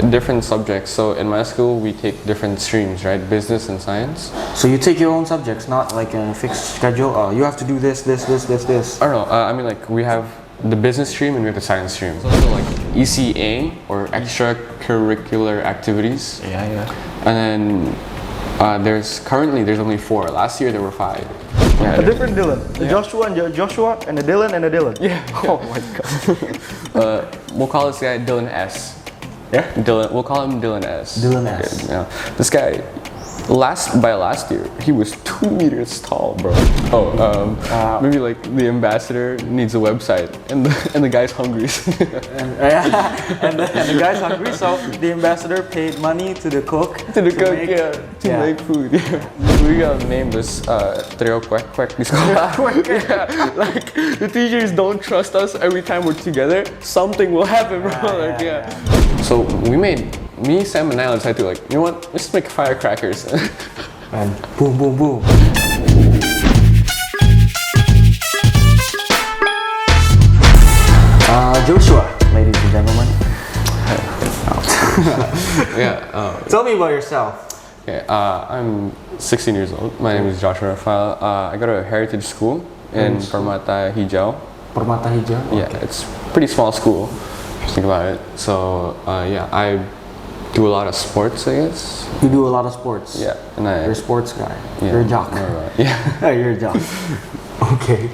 different subjects. So in my school, we take different streams, right? Business and science. So you take your own subjects, not like a fixed schedule. You have to do this. I don't know. I mean, like we have the business stream and we have the science stream. So also like ECA or extracurricular activities. Yeah. And then there's only 4. Last year there were 5. Yeah, A different Dylan. The Joshua and Joshua and the Dylan and the Dylan. Yeah. Oh my god. We'll call this guy Dylan S. Yeah? Dylan. We'll call him Dylan S. Dylan S. Okay, yeah. This guy, last year, he was 2 meters tall, bro. Maybe like the ambassador needs a website, and the guy's hungry. and the guy's hungry, so the ambassador paid money to the cook. To make food. Yeah. We gotta name this Trio Quack Quack. Yeah, like the teachers don't trust us every time we're together. Something will happen, bro. So me, Sam, and I decided to like, you know what? Let's make firecrackers. And boom, boom, boom. Joshua, ladies and gentlemen. Tell me about yourself. Okay, I'm 16 years old. My name is Joshua Rafael. I go to a heritage school in Permata Hijau. Permata Hijau? Yeah, it's a pretty small school, if you think about it. So, I do a lot of sports, I guess. You do a lot of sports? Yeah. And you're a sports guy. Yeah, you're a jock. Yeah. You're a jock. Okay.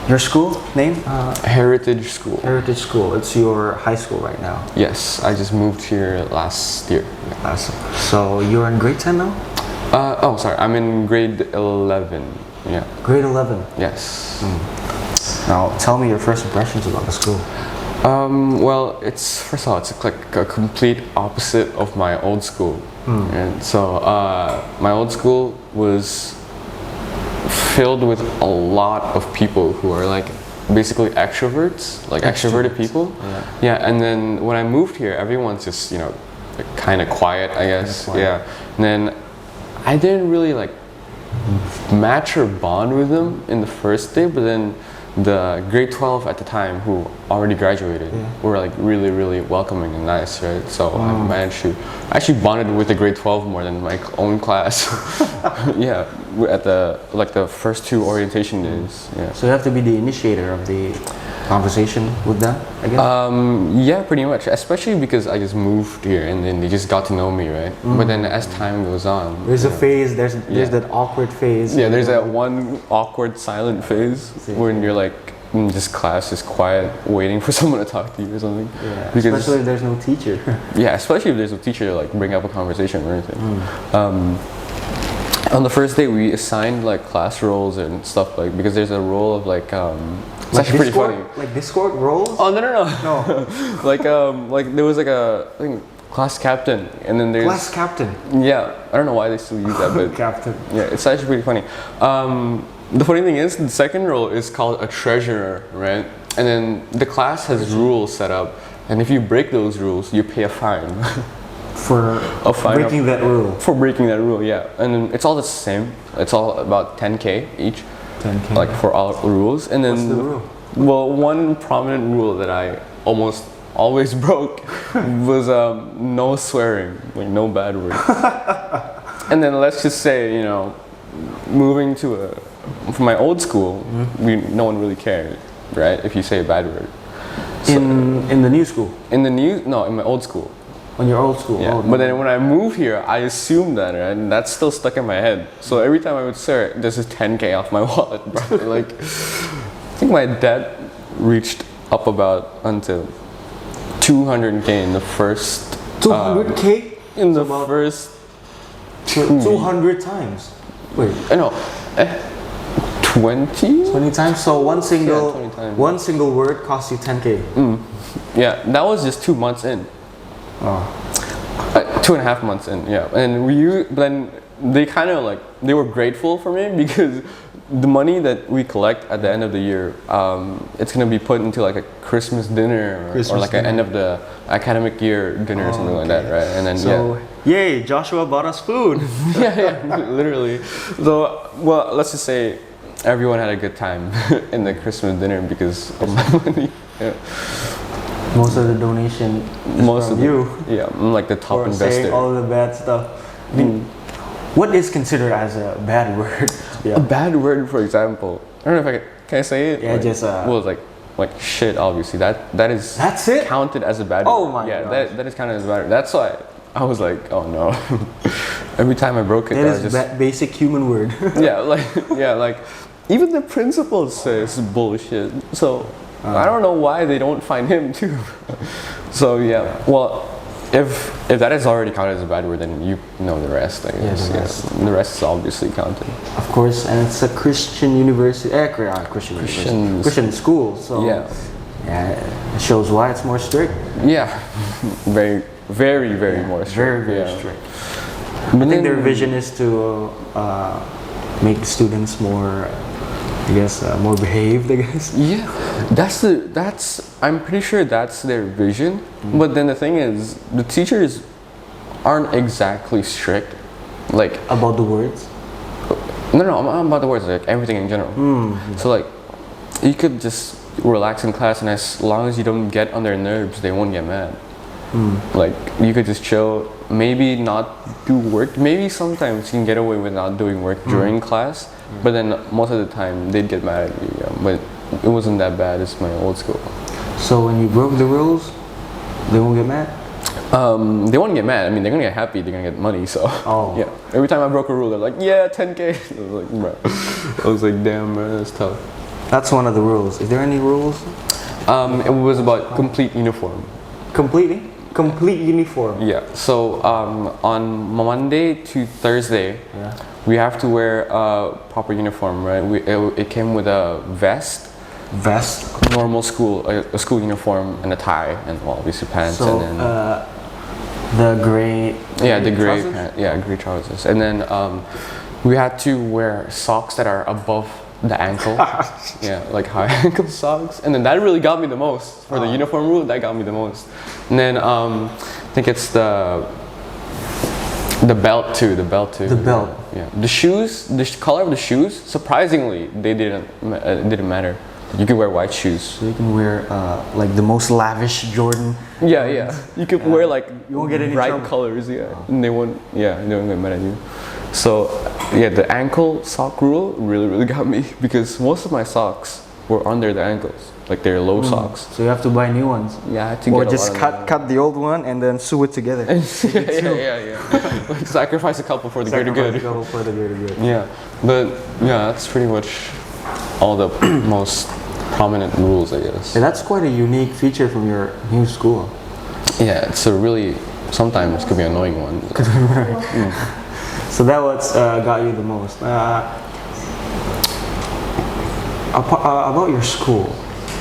Your school name? Heritage School. Heritage School. It's your high school right now? Yes, I just moved here last year. So you're in grade 10 now? Sorry, I'm in grade 11. Yeah. Grade 11? Yes. Now, tell me your first impressions about the school. Well, first of all, it's like a complete opposite of my old school. And so, my old school was filled with a lot of people who are like basically extroverts, like extroverted people. Yeah, and then when I moved here, everyone's just, like kind of quiet, I guess. Yeah. And then I didn't really like match or bond with them in the first day, but then the grade 12 at the time who already graduated were like really, really welcoming and nice, right? So I managed to actually bonded with the grade 12 more than my own class. Yeah, at the first 2 orientation days. Yeah. So you have to be the initiator of the conversation with them, I guess? Yeah, pretty much. Especially because I just moved here and then they just got to know me, right? But then as time goes on, there's a phase. There's that awkward phase. Yeah, there's that one awkward silent phase when you're like in this class, just quiet, waiting for someone to talk to you or something. Yeah, especially if there's no teacher. Yeah, especially if there's no teacher to like bring up a conversation or anything. On the first day, we assigned like class roles and stuff because there's a role of like it's actually pretty funny. Like Discord roles? Oh no. like there was like I think class captain, and then there's class captain. Yeah, I don't know why they still use that, but captain. Yeah, it's actually pretty funny. The funny thing is, the second role is called a treasurer, right? And then the class has rules set up, and if you break those rules, you pay a fine. For breaking that rule. For breaking that rule, yeah. And then it's all the same. It's all about 10K each. 10K. Like for all rules. And then what's the rule? Well, one prominent rule that I almost always broke was no swearing, like no bad words. And then let's just say, moving from my old school, no one really cared, right? If you say a bad word. So, in the new school? In my old school. On your old school? Yeah. Oh, but then when I moved here, I assumed that, right? And that's still stuck in my head. So every time I would swear, this is 10K off my wallet, bro. Like, I think my debt reached up until 200K in the first. 200K? In the first 200 times. Wait. No. 20? 20 times. So one single 20 times. One single word costs you 10K. Yeah, that was just 2 months in. 2.5 months in, yeah. And then they kind of like, they were grateful for me because the money that we collect at the end of the year, it's gonna be put into like a Christmas dinner or like an end of the academic year dinner or something like that, right? And then yay, Joshua bought us food. yeah, literally. So, well, let's just say everyone had a good time in the Christmas dinner because of my money. Yeah. Most of the donation is Most from of you Yeah, I'm like the top for saying investor. all the bad stuff. I mean, what is considered as a bad word? A bad word, for example. I don't know if can I say it? Yeah, like, just well, like shit. Obviously, that is That's it? counted as a bad Oh word. my yeah, gosh. that is counted as a bad word. That's why I was like, oh no. Every time I broke it, That I is was just basic human word. like even the principal says bullshit. So I don't know why they don't find him too. So yeah, well. If that is already counted as a bad word, then you know the rest. I guess. The rest is obviously counted. Of course, and it's a Christian university, Christian school. So yeah, it shows why it's more strict. Yeah, very more strict. Very strict. I think their vision is to make students more, I guess, more behaved. I guess. Yeah, that's. I'm pretty sure that's their vision. But then the thing is, the teachers aren't exactly strict. Like About the words. no, I'm about the words. Like everything in general. So like, you could just relax in class, and as long as you don't get on their nerves, they won't get mad. Like you could just chill. Maybe not do work. Maybe sometimes you can get away with not doing work during class. But then most of the time they'd get mad at you. Yeah. But it wasn't that bad as my old school. So when you broke the rules, they won't get mad? They won't get mad. I mean, they're gonna get happy. They're gonna get money. So yeah. Every time I broke a rule, they're like, yeah, 10K. I was like, bro. I was like, damn, bro, that's tough. That's one of the rules. Is there any rules? It was about complete uniform. Complete uniform. Yeah. So on Monday to Thursday, we have to wear a proper uniform, right? It came with a vest, normal school, a school uniform, and a tie, and well, obviously pants, So and then the gray. the gray trousers? pants, gray trousers, and then we had to wear socks that are above the ankle, like high ankle socks, and then that really got me the most for the uniform rule. That got me the most, and then I think it's the belt too. The belt. Yeah. The shoes. The color of the shoes. Surprisingly, they didn't matter. You could wear white shoes. So you can wear like the most lavish Jordan. Yeah. You could wear like you won't get any bright trouble. colors. Yeah. And they won't. Yeah. They won't get mad at you. So yeah, the ankle sock rule really got me because most of my socks were under the ankles. Like they're low socks. So you have to buy new ones. Yeah, I had to Or get just cut the old one and then sew it together. yeah. Like sacrifice a couple for the greater good. For the greater good. Yeah, but yeah, that's pretty much all the most prominent rules, I guess. Yeah, that's quite a unique feature from your new school. Yeah, it's a really sometimes could be an annoying one. So that what's got you the most. About your school,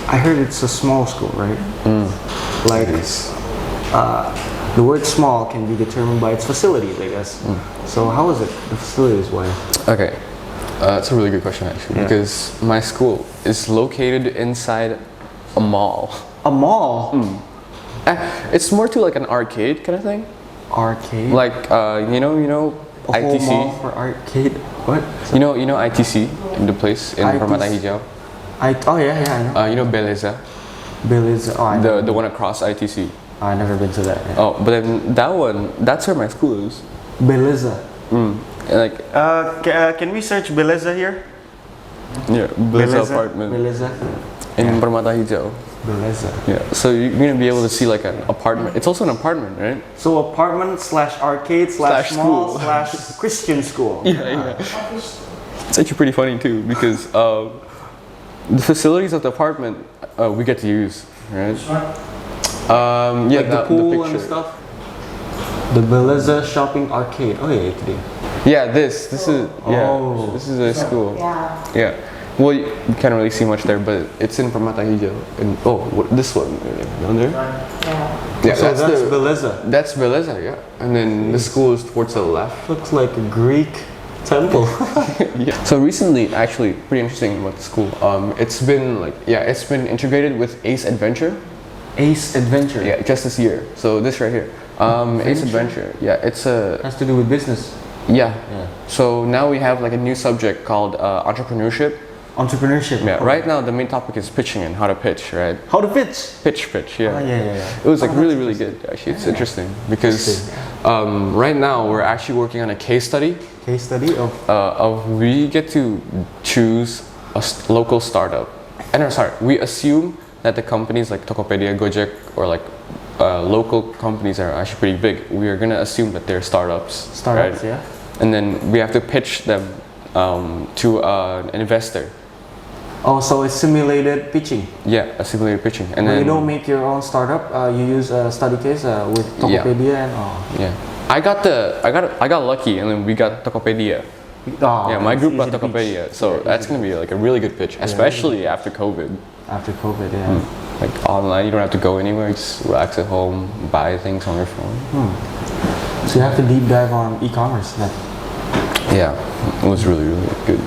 I heard it's a small school, right? Like the word small can be determined by its facilities, I guess. So how is it, the facilities wise? Okay, that's a really good question actually, because my school is located inside a mall. A mall? It's more to like an arcade kind of thing. Arcade? Like you know a ITC. whole mall for arcade? What? You know ITC, the place in Permata Hijau. Oh yeah, I know. You know Beleza, Billy's. Oh, I know. the one across ITC. I've never been to that. Yeah. Oh, but then that's where my school is. Beleza. Like Can we search Beleza here? yeah, Beleza apartment Beleza. in Permata Hijau. Beleza. Yeah, so you're gonna be able to see like an apartment. It's also an apartment, right? So apartment / arcade / Slash mall school. / Christian school. Yeah. It's actually pretty funny too because the facilities of the apartment we get to use, right? Like the pool and picture. stuff. The Beleza Shopping Arcade. Oh yeah, today. Yeah, this is this is a school. Yeah. Well, you can't really see much there, but it's in Permata Hijau. And this one down there. Yeah. So that's Beleza. That's Beleza, yeah. And then the school is towards the left. Looks like a Greek temple. Yeah. So recently, actually, pretty interesting about the school. It's been integrated with Ace Adventure. Ace Adventure. Yeah, just this year. So this right here. Ace Adventure. Yeah, it's a. Has to do with business. Yeah. So now we have like a new subject called entrepreneurship. Entrepreneurship. Yeah, right now the main topic is pitching and how to pitch, right? How to pitch? Pitch, yeah. Yeah. It was like really good. Actually, it's interesting because right now we're actually working on a case study. Case study of We get to choose a local startup, and we assume that the companies like Tokopedia, Gojek, or like local companies that are actually pretty big. We are gonna assume that they're startups. Startups, right? yeah. And then we have to pitch them to an investor. Oh, so it's simulated pitching. Yeah, a simulated pitching. And When then you don't make your own startup, you use a study case with Tokopedia and yeah. I got lucky, and then we got Tokopedia. Yeah, my group got Tokopedia, so that's gonna be like a really good pitch, especially after COVID. After COVID, yeah. Like online, you don't have to go anywhere. Just relax at home, buy things on your phone. So you have to deep dive on e-commerce then. Yeah, it was really good.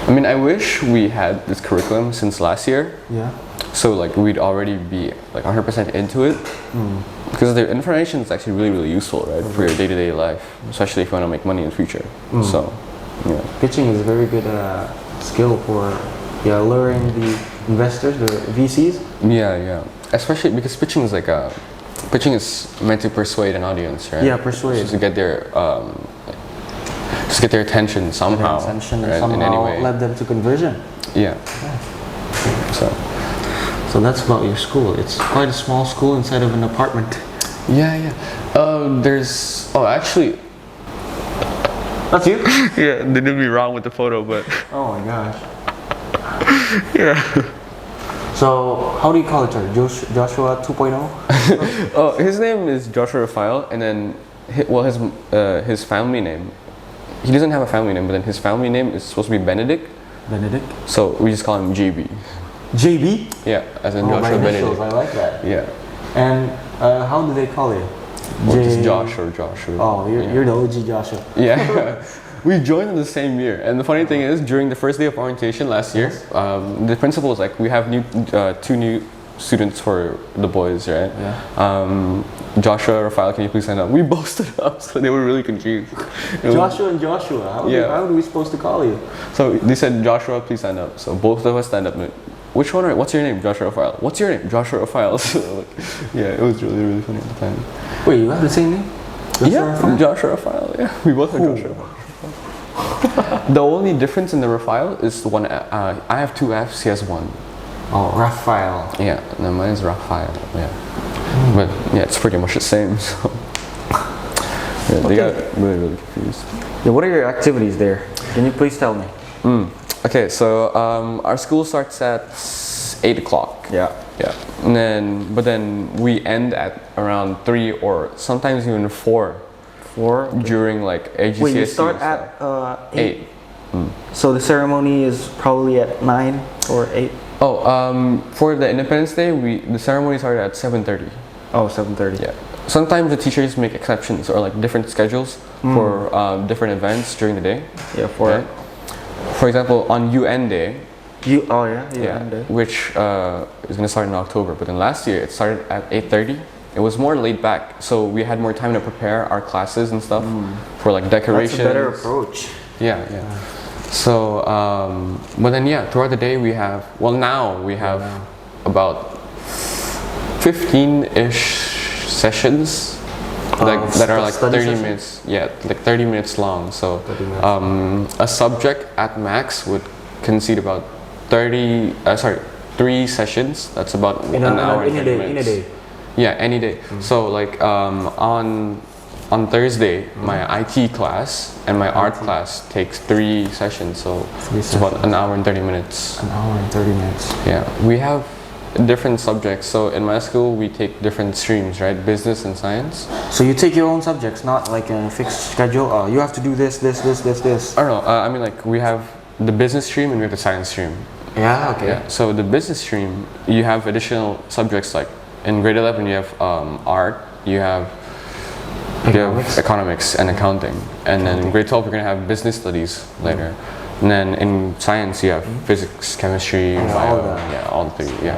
I mean, I wish we had this curriculum since last year. Yeah. So like we'd already be like 100% into it. Because the information is actually really useful, right, for your day-to-day life, especially if you want to make money in the future. So, yeah. Pitching is a very good skill for luring the investors, the VCs. Yeah. Especially because pitching is meant to persuade an audience, right? Yeah, persuade. Just to get their attention somehow. And right? somehow in any way. led them to conversion. Yeah. So that's about your school. It's quite a small school inside of an apartment. Yeah. Actually. That's you? Yeah, they did me wrong with the photo, but Oh my gosh. yeah. So how do you call it, sir? Joshua 2.0? Oh, his name is Joshua Raphael, and then his family name. He doesn't have a family name, but then his family name is supposed to be Benedict. Benedict? So we just call him JB. JB? Yeah, as in Oh, Joshua my initials, Benedict. I like that. Yeah. And how do they call you? Or just Josh or Joshua. Oh, you're the OG Joshua. Yeah. We joined in the same year, and the funny thing is, during the first day of orientation last year, the principal was like, "We have two new students for the boys, right? Yeah. Joshua, Raphael, can you please sign up?" We both stood up, so they were really confused. Joshua and Joshua. How are we supposed to call you? So they said, "Joshua, please stand up." So both of us stand up. And, which one? What's your name? Joshua Raphael. What's your name? Joshua Raphael. So, yeah, it was really funny at the time. Wait, you have the same name? Joshua Raphael. Yeah, we both have Joshua. The only difference in the Raphael is the one. I have two F's. He has one. Oh, Raphael. Yeah, no, mine is Raphael. Yeah, but yeah, it's pretty much the same. So yeah, they got really confused. Yeah, what are your activities there? Can you please tell me? Okay, so our school starts at 8 o'clock. Yeah. But then we end at around 3 or sometimes even 4. 4? During like AGCSE. Wait, you start at 8? So the ceremony is probably at 9 or 8? Oh, for the Independence Day, the ceremony started at 7:30. Oh, 7:30. Yeah. Sometimes the teachers make exceptions or like different schedules for different events during the day. Yeah, For example, on UN Day. UN Day. Which is gonna start in October. But then last year it started at 8:30. It was more laid back, so we had more time to prepare our classes and stuff for like decorations. That's a better approach. Yeah. So, but then throughout the day we have. Well, now we have about 15-ish sessions that are like 30 minutes. Yeah, like 30 minutes long. So, a subject at max would concede about 3 sessions. That's about an hour and 30 minutes. In a day. Yeah, any day. So like on Thursday, my IT class and my art class takes 3 sessions. So it's about an hour and 30 minutes. An hour and 30 minutes. Yeah, we have different subjects. So in my school, we take different streams, right? Business and science. So you take your own subjects, not like a fixed schedule. You have to do this. I don't know. I mean, like we have the business stream and we have the science stream. Yeah. Okay. Yeah. So the business stream, you have additional subjects like. In grade 11, you have art, you have economics and accounting. And then in grade 12, you're going to have business studies later. And then in science, you have physics, chemistry, bio, all the 3,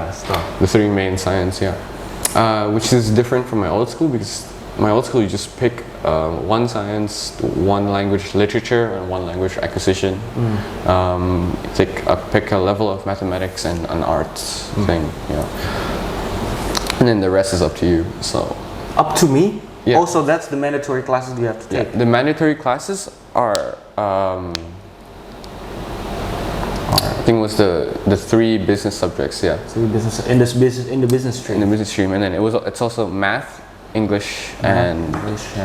The 3 main science, which is different from my old school because my old school, you just pick one science, one language literature, and one language acquisition. Pick a level of mathematics and an arts thing, and then the rest is up to you. So Up to me? Yeah. Also, that's the mandatory classes you have to take. the mandatory classes are I think it was the 3 business subjects. Yeah, So business in the business stream. in the business stream, and then it's also math, English, and math,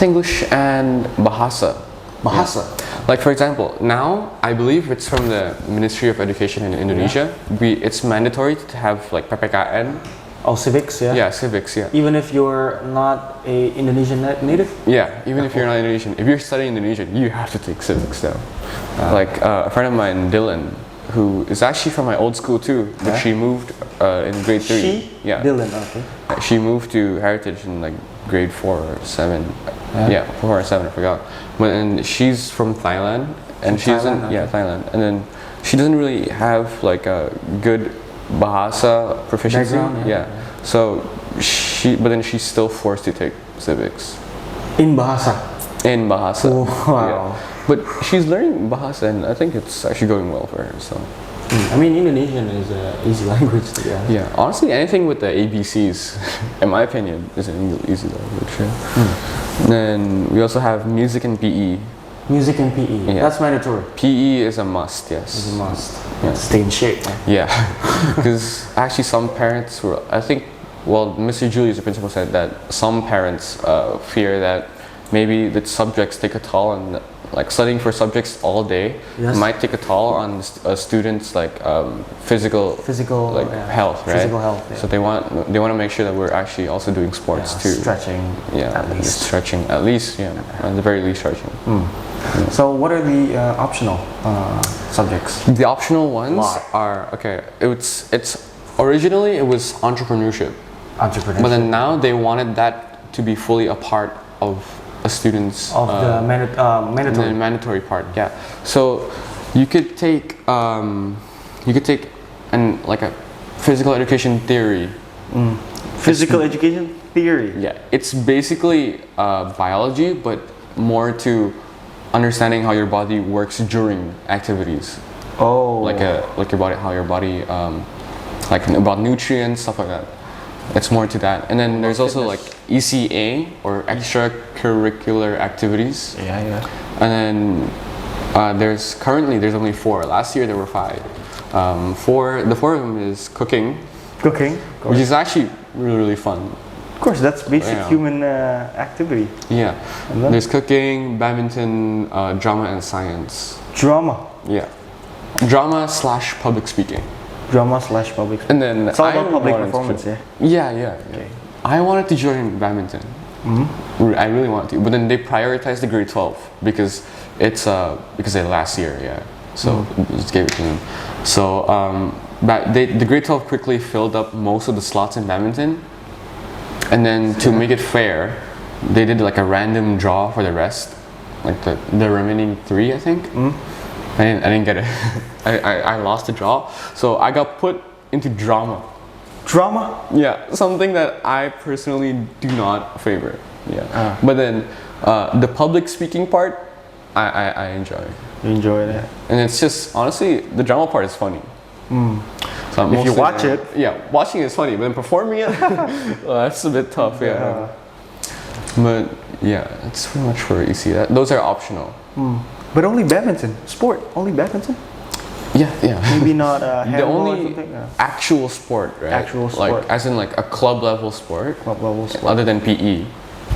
English, and Bahasa. Bahasa. Like for example, now I believe it's from the Ministry of Education in Indonesia. It's mandatory to have like PPKN. Oh, civics, yeah. Yeah, civics. Yeah. Even if you're not a Indonesian native. Yeah, even if you're not Indonesian, if you're studying Indonesian, you have to take civics now. Like a friend of mine, Dylan, who is actually from my old school too, but she moved in grade 3. She? Yeah. Dylan, okay. She moved to Heritage in like grade 4 or 7. Yeah, 4 or 7, I forgot. And she's from Thailand, and Thailand. And then she doesn't really have like a good Bahasa proficiency. Background, So but then she's still forced to take civics. In Bahasa. In Bahasa. Oh, wow. Yeah. But she's learning Bahasa, and I think it's actually going well for her. So. I mean, Indonesian is an easy language to learn. Yeah, honestly, anything with the ABCs, in my opinion, is an easy language. Then we also have music and PE. Music and PE. Yeah. That's mandatory. PE is a must, yes. It's a must. Yeah. Stay in shape. Man. Yeah, because actually some parents were, I think, well, Mr. Julius, the principal, said that some parents fear that maybe the subjects take a toll on, like studying for subjects all day might take a toll on a student's like physical like health, right? Physical health. Yeah. So they want to make sure that we're actually also doing sports too. Stretching. Yeah, At least. stretching at least. Yeah, at the very least stretching. So what are the optional subjects? The optional ones are It's originally it was entrepreneurship, but then now they wanted that to be fully a part of a student's the mandatory part. Yeah. So you could take like a physical education theory. Physical education theory. Yeah. It's basically biology, but more to understanding how your body works during activities. Oh. Like your body, how your body, like about nutrients, stuff like that. It's more to that. And then there's also like ECA or extracurricular activities. Yeah. And then there's only 4. Last year there were 5. The 4 of them is cooking, which is actually really fun. Of course, that's basic human activity. Yeah. There's cooking, badminton, drama, and science. Drama. Yeah. Drama / public speaking. Drama / public. And then It's all about public performance, yeah. Yeah. I wanted to join badminton. I really wanted to, but then they prioritized the grade 12 because it's last year, yeah. So just gave it to them. So the grade 12 quickly filled up most of the slots in badminton, and then to make it fair, they did like a random draw for the rest, like the remaining 3, I think. I didn't get it. I lost the draw, so I got put into drama. Drama? Yeah, something that I personally do not favor. Yeah, but then the public speaking part, I enjoy. You enjoy that? And it's just honestly the drama part is funny. So if you watch it, watching it is funny, but then performing it, that's a bit tough. Yeah. But yeah, it's pretty much for EC. Those are optional. But only badminton. Sport. Only badminton? Yeah. Maybe not handball the only or something? actual sport, right? Actual sport. Like, as in like a club level sport. Other than PE,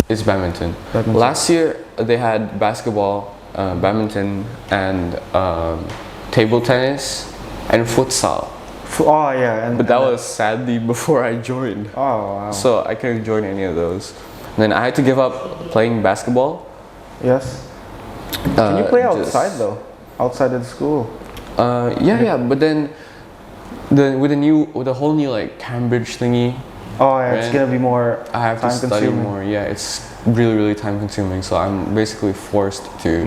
is badminton. Last year they had basketball, badminton, and table tennis, and futsal. Oh yeah. But that was sadly before I joined. Oh wow. So I couldn't join any of those. And then I had to give up playing basketball. Yes. Can you play outside though? Outside of the school? Yeah. But then with the whole new like Cambridge thingy. Oh yeah, it's gonna be more. I have to study more. Yeah, it's really time consuming. So I'm basically forced to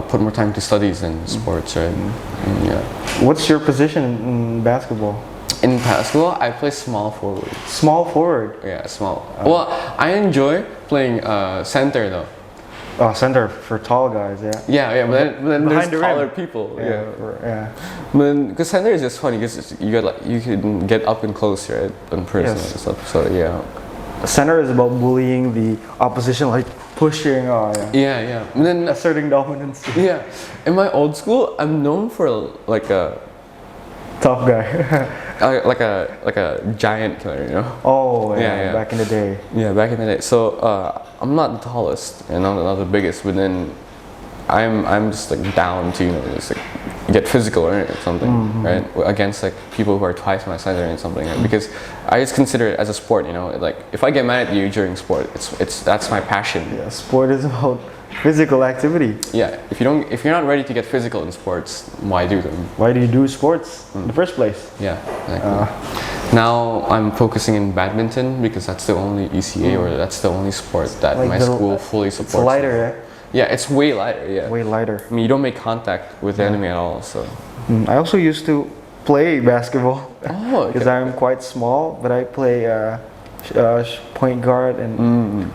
put more time to studies and sports, right? Yeah. What's your position in basketball? In basketball, I play small forward. Small forward. Yeah, small. Well, I enjoy playing center though. Oh, center for tall guys, yeah. Yeah, but then there's Behind the taller rim. people. Yeah. Because center is just funny because you can get up and close, right, in person Yes. and stuff. So yeah. Center is about bullying the opposition, like pushing, Yeah. And then asserting dominance. yeah, in my old school, I'm known for like a Tough guy. like a giant killer, you know. Oh, Yeah. back in the day. Yeah, back in the day. So I'm not the tallest and I'm not the biggest, but then I'm just like down to just like get physical or something, right? Against like people who are twice my size or something, right? Because I just consider it as a sport, like if I get mad at you during sport, it's that's my passion. Yeah, sport is about physical activity. Yeah, if you're not ready to get physical in sports, why do them? Why do you do sports in the first place? Yeah, exactly. Now I'm focusing in badminton because that's the only ECA or that's the only sport that Like my school fully supports. It's lighter, Yeah, it's way lighter. Yeah, Way lighter. I mean, you don't make contact with the enemy at all, so. I also used to play basketball Oh, because okay. I'm quite small, but I play point guard and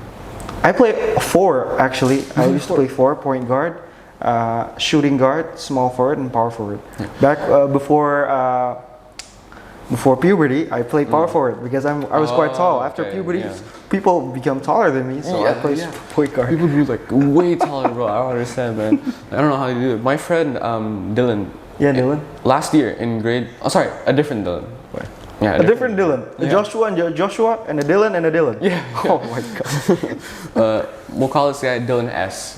I play four actually. I used to play four: point guard, shooting guard, small forward, and power forward. Back before puberty, I played power forward because I was quite tall. After okay, puberty, yeah. people become taller than me, so I play point guard. People who like way taller, bro. I don't understand, man. I don't know how you do it. My friend Dylan. Yeah, Dylan. Last year in grade. Oh, sorry, a different Dylan. Yeah, A different Dylan. A Yeah. Joshua and Joshua, and a Dylan and a Dylan. Yeah. Oh my god. We'll call this guy Dylan S.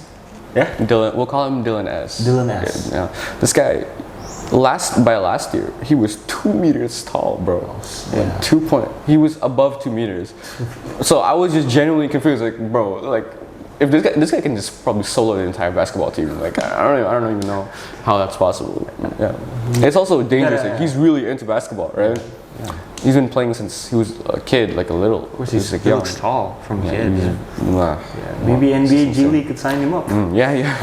Yeah. Dylan. We'll call him Dylan S. Dylan S. Yeah. This guy. Last year, he was 2 meters tall, bro. Yeah. He was above 2 meters. So I was just genuinely confused, like, bro, like, if this guy can just probably solo the entire basketball team, like, I don't even know how that's possible. Yeah. It's also dangerous. Like, he's really into basketball, right? Yeah. He's been playing since he was a kid, like a little. Of course, He's like he young. looks tall from a Yeah, kid. Nah. Maybe NBA G League could sign him up. Yeah.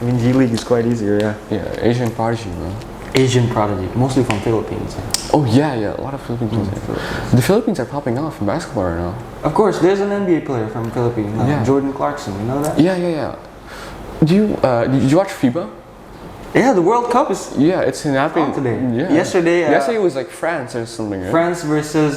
I mean, G League is quite easier, yeah. Yeah, Asian prodigy, bro. Asian prodigy, mostly from Philippines. Oh yeah, a lot of Philippines. The Philippines are popping off in basketball right now. Of course, there's an NBA player from Philippines, Yeah. Jordan Clarkson. You know that? Yeah. Did you watch FIBA? Yeah, the World Cup is Yeah, it's happening today. Yeah. Yesterday, Yesterday it was like France or something, right? France versus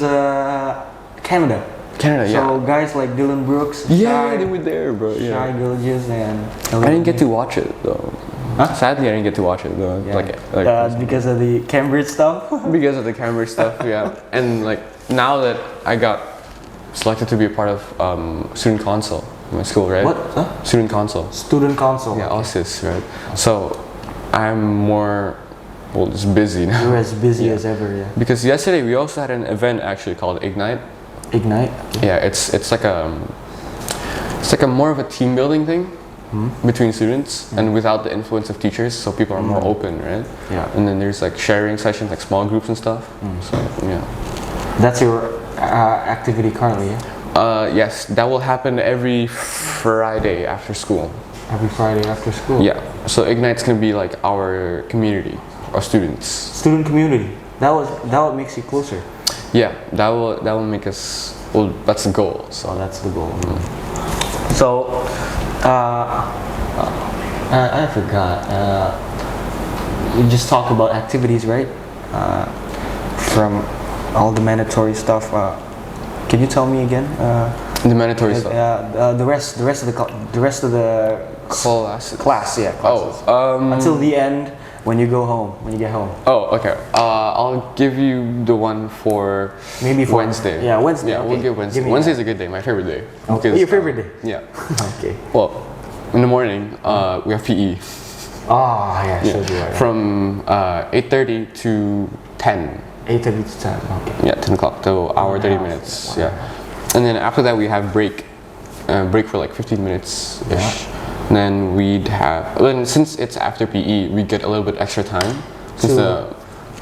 Canada. Canada, yeah. So guys like Dylan Brooks, Yeah, Shai, they were there, bro. Shai Yeah. Gilgeous, and I didn't get to watch it though. Huh? Sadly, I didn't get to watch it though. Yeah. Because of the Cambridge stuff. Because of the camera stuff, yeah. And like now that I got selected to be a part of student council in my school, right? What? Huh? Student council. Student council. Yeah, OSIS, right? So I'm more, just busy now. You're as busy as ever, yeah. Because yesterday we also had an event actually called Ignite. Ignite. Yeah, it's like a more of a team building thing between students and without the influence of teachers, so people are more open, right? Yeah. And then there's like sharing sessions, like small groups and stuff. So yeah. That's your activity currently, yeah? Yes, that will happen every Friday after school. Every Friday after school. Yeah. So Ignite's gonna be like our community, our students. Student community. That what makes you closer. Yeah, that will make us. Well, that's the goal. So So that's the goal. So, I forgot. We just talked about activities, right? From all the mandatory stuff. Can you tell me again? the mandatory stuff. The rest of the class, yeah. Classes. Until the end, when you go home, when you get home. Oh, okay. I'll give you the one for Maybe for Wednesday. Yeah, Wednesday. Yeah, okay. we'll give Wednesday. Give me Wednesday's a good day, my favorite day. Okay. Because, Your favorite day? Yeah. Okay. Well, in the morning, we have PE. Ah, yeah, so do I. From 8:30 to 10. 8:30 to 10. Okay. Yeah, 10 o'clock. So hour 30 minutes. Yeah. And then after that we have break for like 15 minutes ish. Yeah. And then we'd have. Then since it's after PE, we get a little bit extra time. Since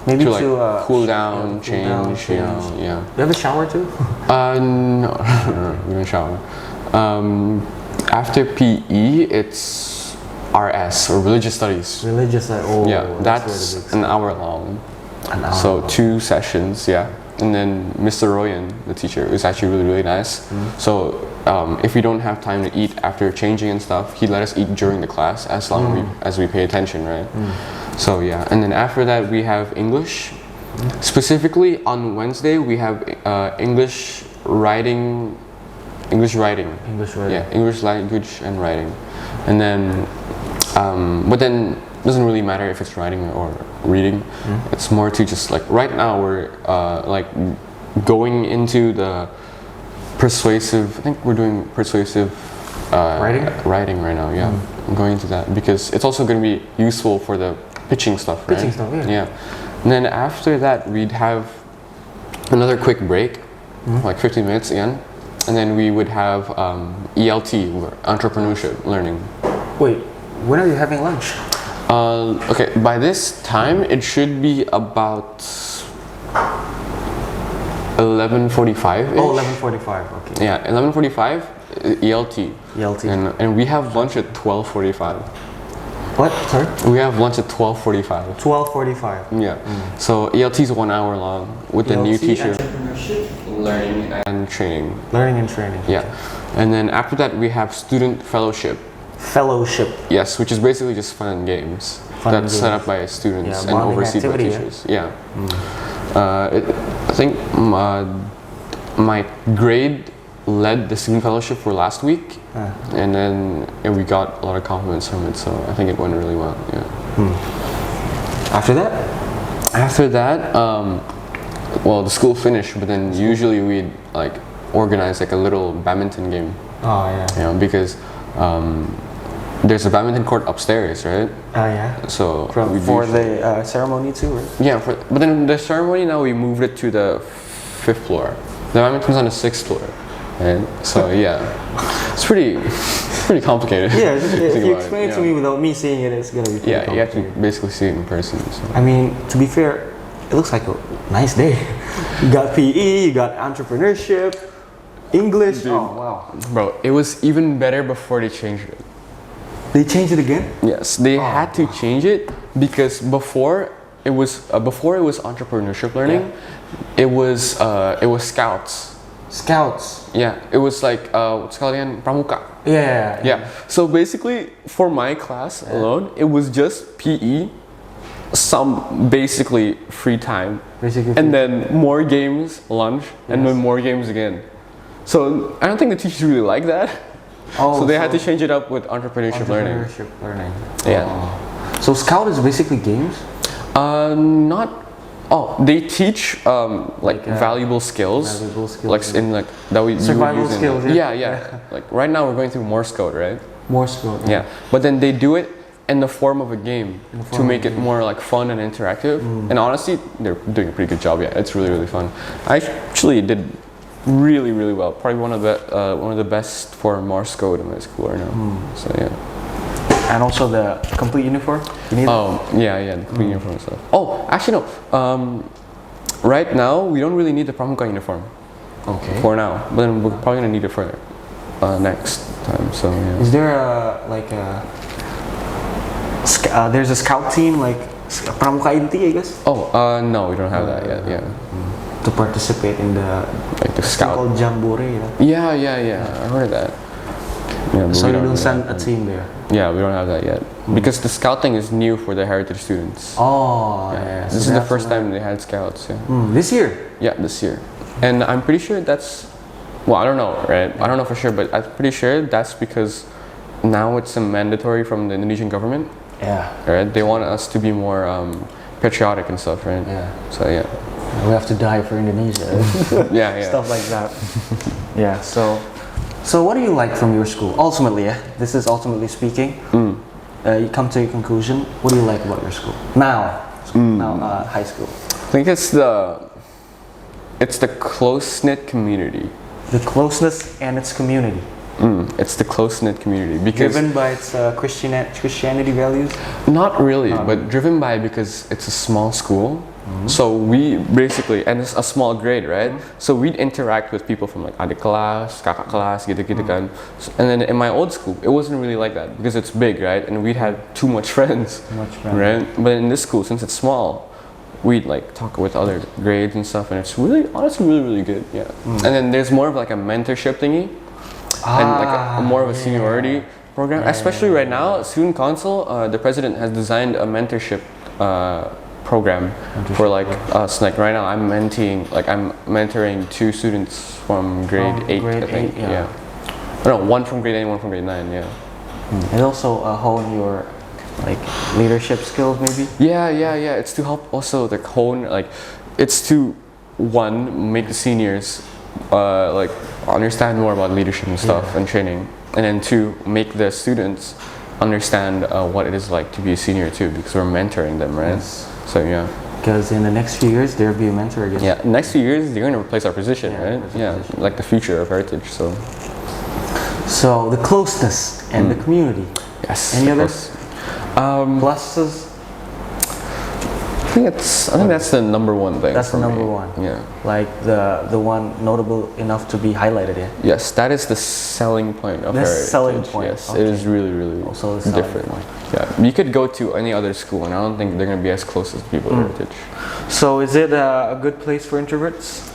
Maybe to like to cool down, cool down, change, you know, yeah. You have a shower too? No, we don't shower. After PE, it's RS or religious studies. Religious, Yeah, that's an hour long. An hour. So 2 sessions, yeah. And then Mr. Royan, the teacher, is actually really, really nice. So if we don't have time to eat after changing and stuff, he let us eat during the class as long as we pay attention, right? So yeah, and then after that we have English. Specifically on Wednesday we have English writing. English writing. Yeah, English language and writing. And then, but then it doesn't really matter if it's writing or reading. It's more to just like right now we're like going into the persuasive. I think we're doing persuasive writing right now. Yeah, I'm going into that because it's also going to be useful for the pitching stuff. Right? Pitching stuff, yeah. Yeah. And then after that we'd have another quick break, like 15 minutes again. And then we would have ELT, entrepreneurship learning. Wait, when are you having lunch? Okay, by this time it should be about 11:45. Oh, 11:45. Okay. Yeah, 11:45 ELT. ELT. And we have lunch at 12:45. What? Sorry? We have lunch at 12:45. 12:45. Yeah. So ELT is 1 hour long with the new ELT, teacher. entrepreneurship, Learning and training. learning and training. Yeah. And then after that we have student fellowship. Fellowship. Yes, which is basically just fun and games. Fun and That's set games. up by students Yeah, and bonding overseen by activity, teachers. Yeah. I think my grade led the student fellowship for last week, and then we got a lot of compliments from it. So I think it went really well. Yeah. After that? After that, well, the school finished, but then usually we'd like organize like a little badminton game. Oh yeah. You know, because there's a badminton court upstairs, right? Oh yeah. So From, we'd for usually- the ceremony too, right? Yeah, but then the ceremony now we moved it to the 5th floor. The badminton's on the 6th floor, right? So yeah, it's pretty complicated. Yeah, to if think you about explain it to yeah. me without me seeing it, it's gonna be pretty Yeah, you have to complicated. basically see it in person. So. I mean, to be fair, it looks like a nice day. You got PE, you got entrepreneurship, English. Dude. Oh wow. Bro, it was even better before they changed it. They changed it again? Yes, they had to change it because before it was entrepreneurship learning. It was scouts. Scouts. Yeah, it was like what's called again? Pramuka. Yeah. Yeah. So basically, for my class alone, it was just PE, some basically free time, Basically. and then more games, lunch, and then more games again. So I don't think the teachers really like that. Oh, So they had to change it up with entrepreneurship learning. Entrepreneurship learning. Yeah. Oh. So scout is basically games. Not. Oh, they teach like valuable skills. Valuable skills, Like yeah. in like that we you would Survival use in, skills, like- yeah. yeah. Like right now we're going through Morse code, right? Morse code. Yeah, but then they do it in the form of a game the to form of make a it more like fun and interactive. And honestly, they're doing a pretty good job. Yeah, it's really really fun. I actually did really really well. Probably one of the best for Morse code in my school right now. So yeah. And also the complete uniform. You need Oh yeah, the complete uniform and stuff. Oh, actually no. Right now we don't really need the Pramuka uniform Okay. for now, but then we're probably gonna need it for next time. So yeah. Is there there's a scout team like Pramuka Inti, I guess, Oh no, we don't have that yet. Yeah. to participate in the Like the thing scout. called Jamboree, you know? Yeah, I heard that. Yeah, but So we you don't don't send have a that. team there. Yeah, we don't have that yet because the scouting is new for the heritage students. Oh, yeah. This is the first time they had scouts. Yeah. This year. Yeah, this year, and I'm pretty sure that's. Well, I don't know, right? I don't know for sure, but I'm pretty sure that's because now it's a mandatory from the Indonesian government, Yeah. right? They want us to be more patriotic and stuff, right? Yeah. So yeah, We have to die for Indonesia. yeah. Stuff like that. Yeah. So what do you like from your school? Ultimately, yeah. This is ultimately speaking. You come to a conclusion. What do you like about your school now? High school. I think it's the close knit community. The closeness and its community, It's the close knit community because driven by its Christianity values. not really, but driven by because it's a small school. So we basically, and it's a small grade, right? So we'd interact with people from like adik kelas, kakak kelas, gitu-gitu kan. And then in my old school, it wasn't really like that because it's big, right? And we'd have too much friends, Too much friends. right? But in this school, since it's small, we'd like talk with other grades and stuff, and it's really honestly really good. Yeah. And then there's more of like a mentorship thingy, and like more of a seniority program. Especially right now, Student Council, the president has designed a mentorship program for like us. Like right now, I'm mentoring 2 students from grade 8, grade I think. 8, yeah. No, 1 from grade 8, 1 from grade 9. Yeah. And also hone your like leadership skills, maybe. Yeah. It's to help also like hone, like it's to make the seniors like understand more about leadership and stuff and training, and then 2, make the students understand what it is like to be a senior too, because we're mentoring them, right? Yes. So yeah. Because in the next few years, there'll be a mentor again. Yeah, next few years they're going to replace our position, right? replace our Yeah, position. like the future of heritage. So the closeness and the community. Yes. Any of other course. pluses? I think that's the number one thing. That's for the number me. one. Yeah. Like the one notable enough to be highlighted in. Yes, that is the selling point of That's heritage. selling point, Yes, okay. it is really Also the selling different. point. Yeah, you could go to any other school, and I don't think they're going to be as close as people at heritage. So is it a good place for introverts?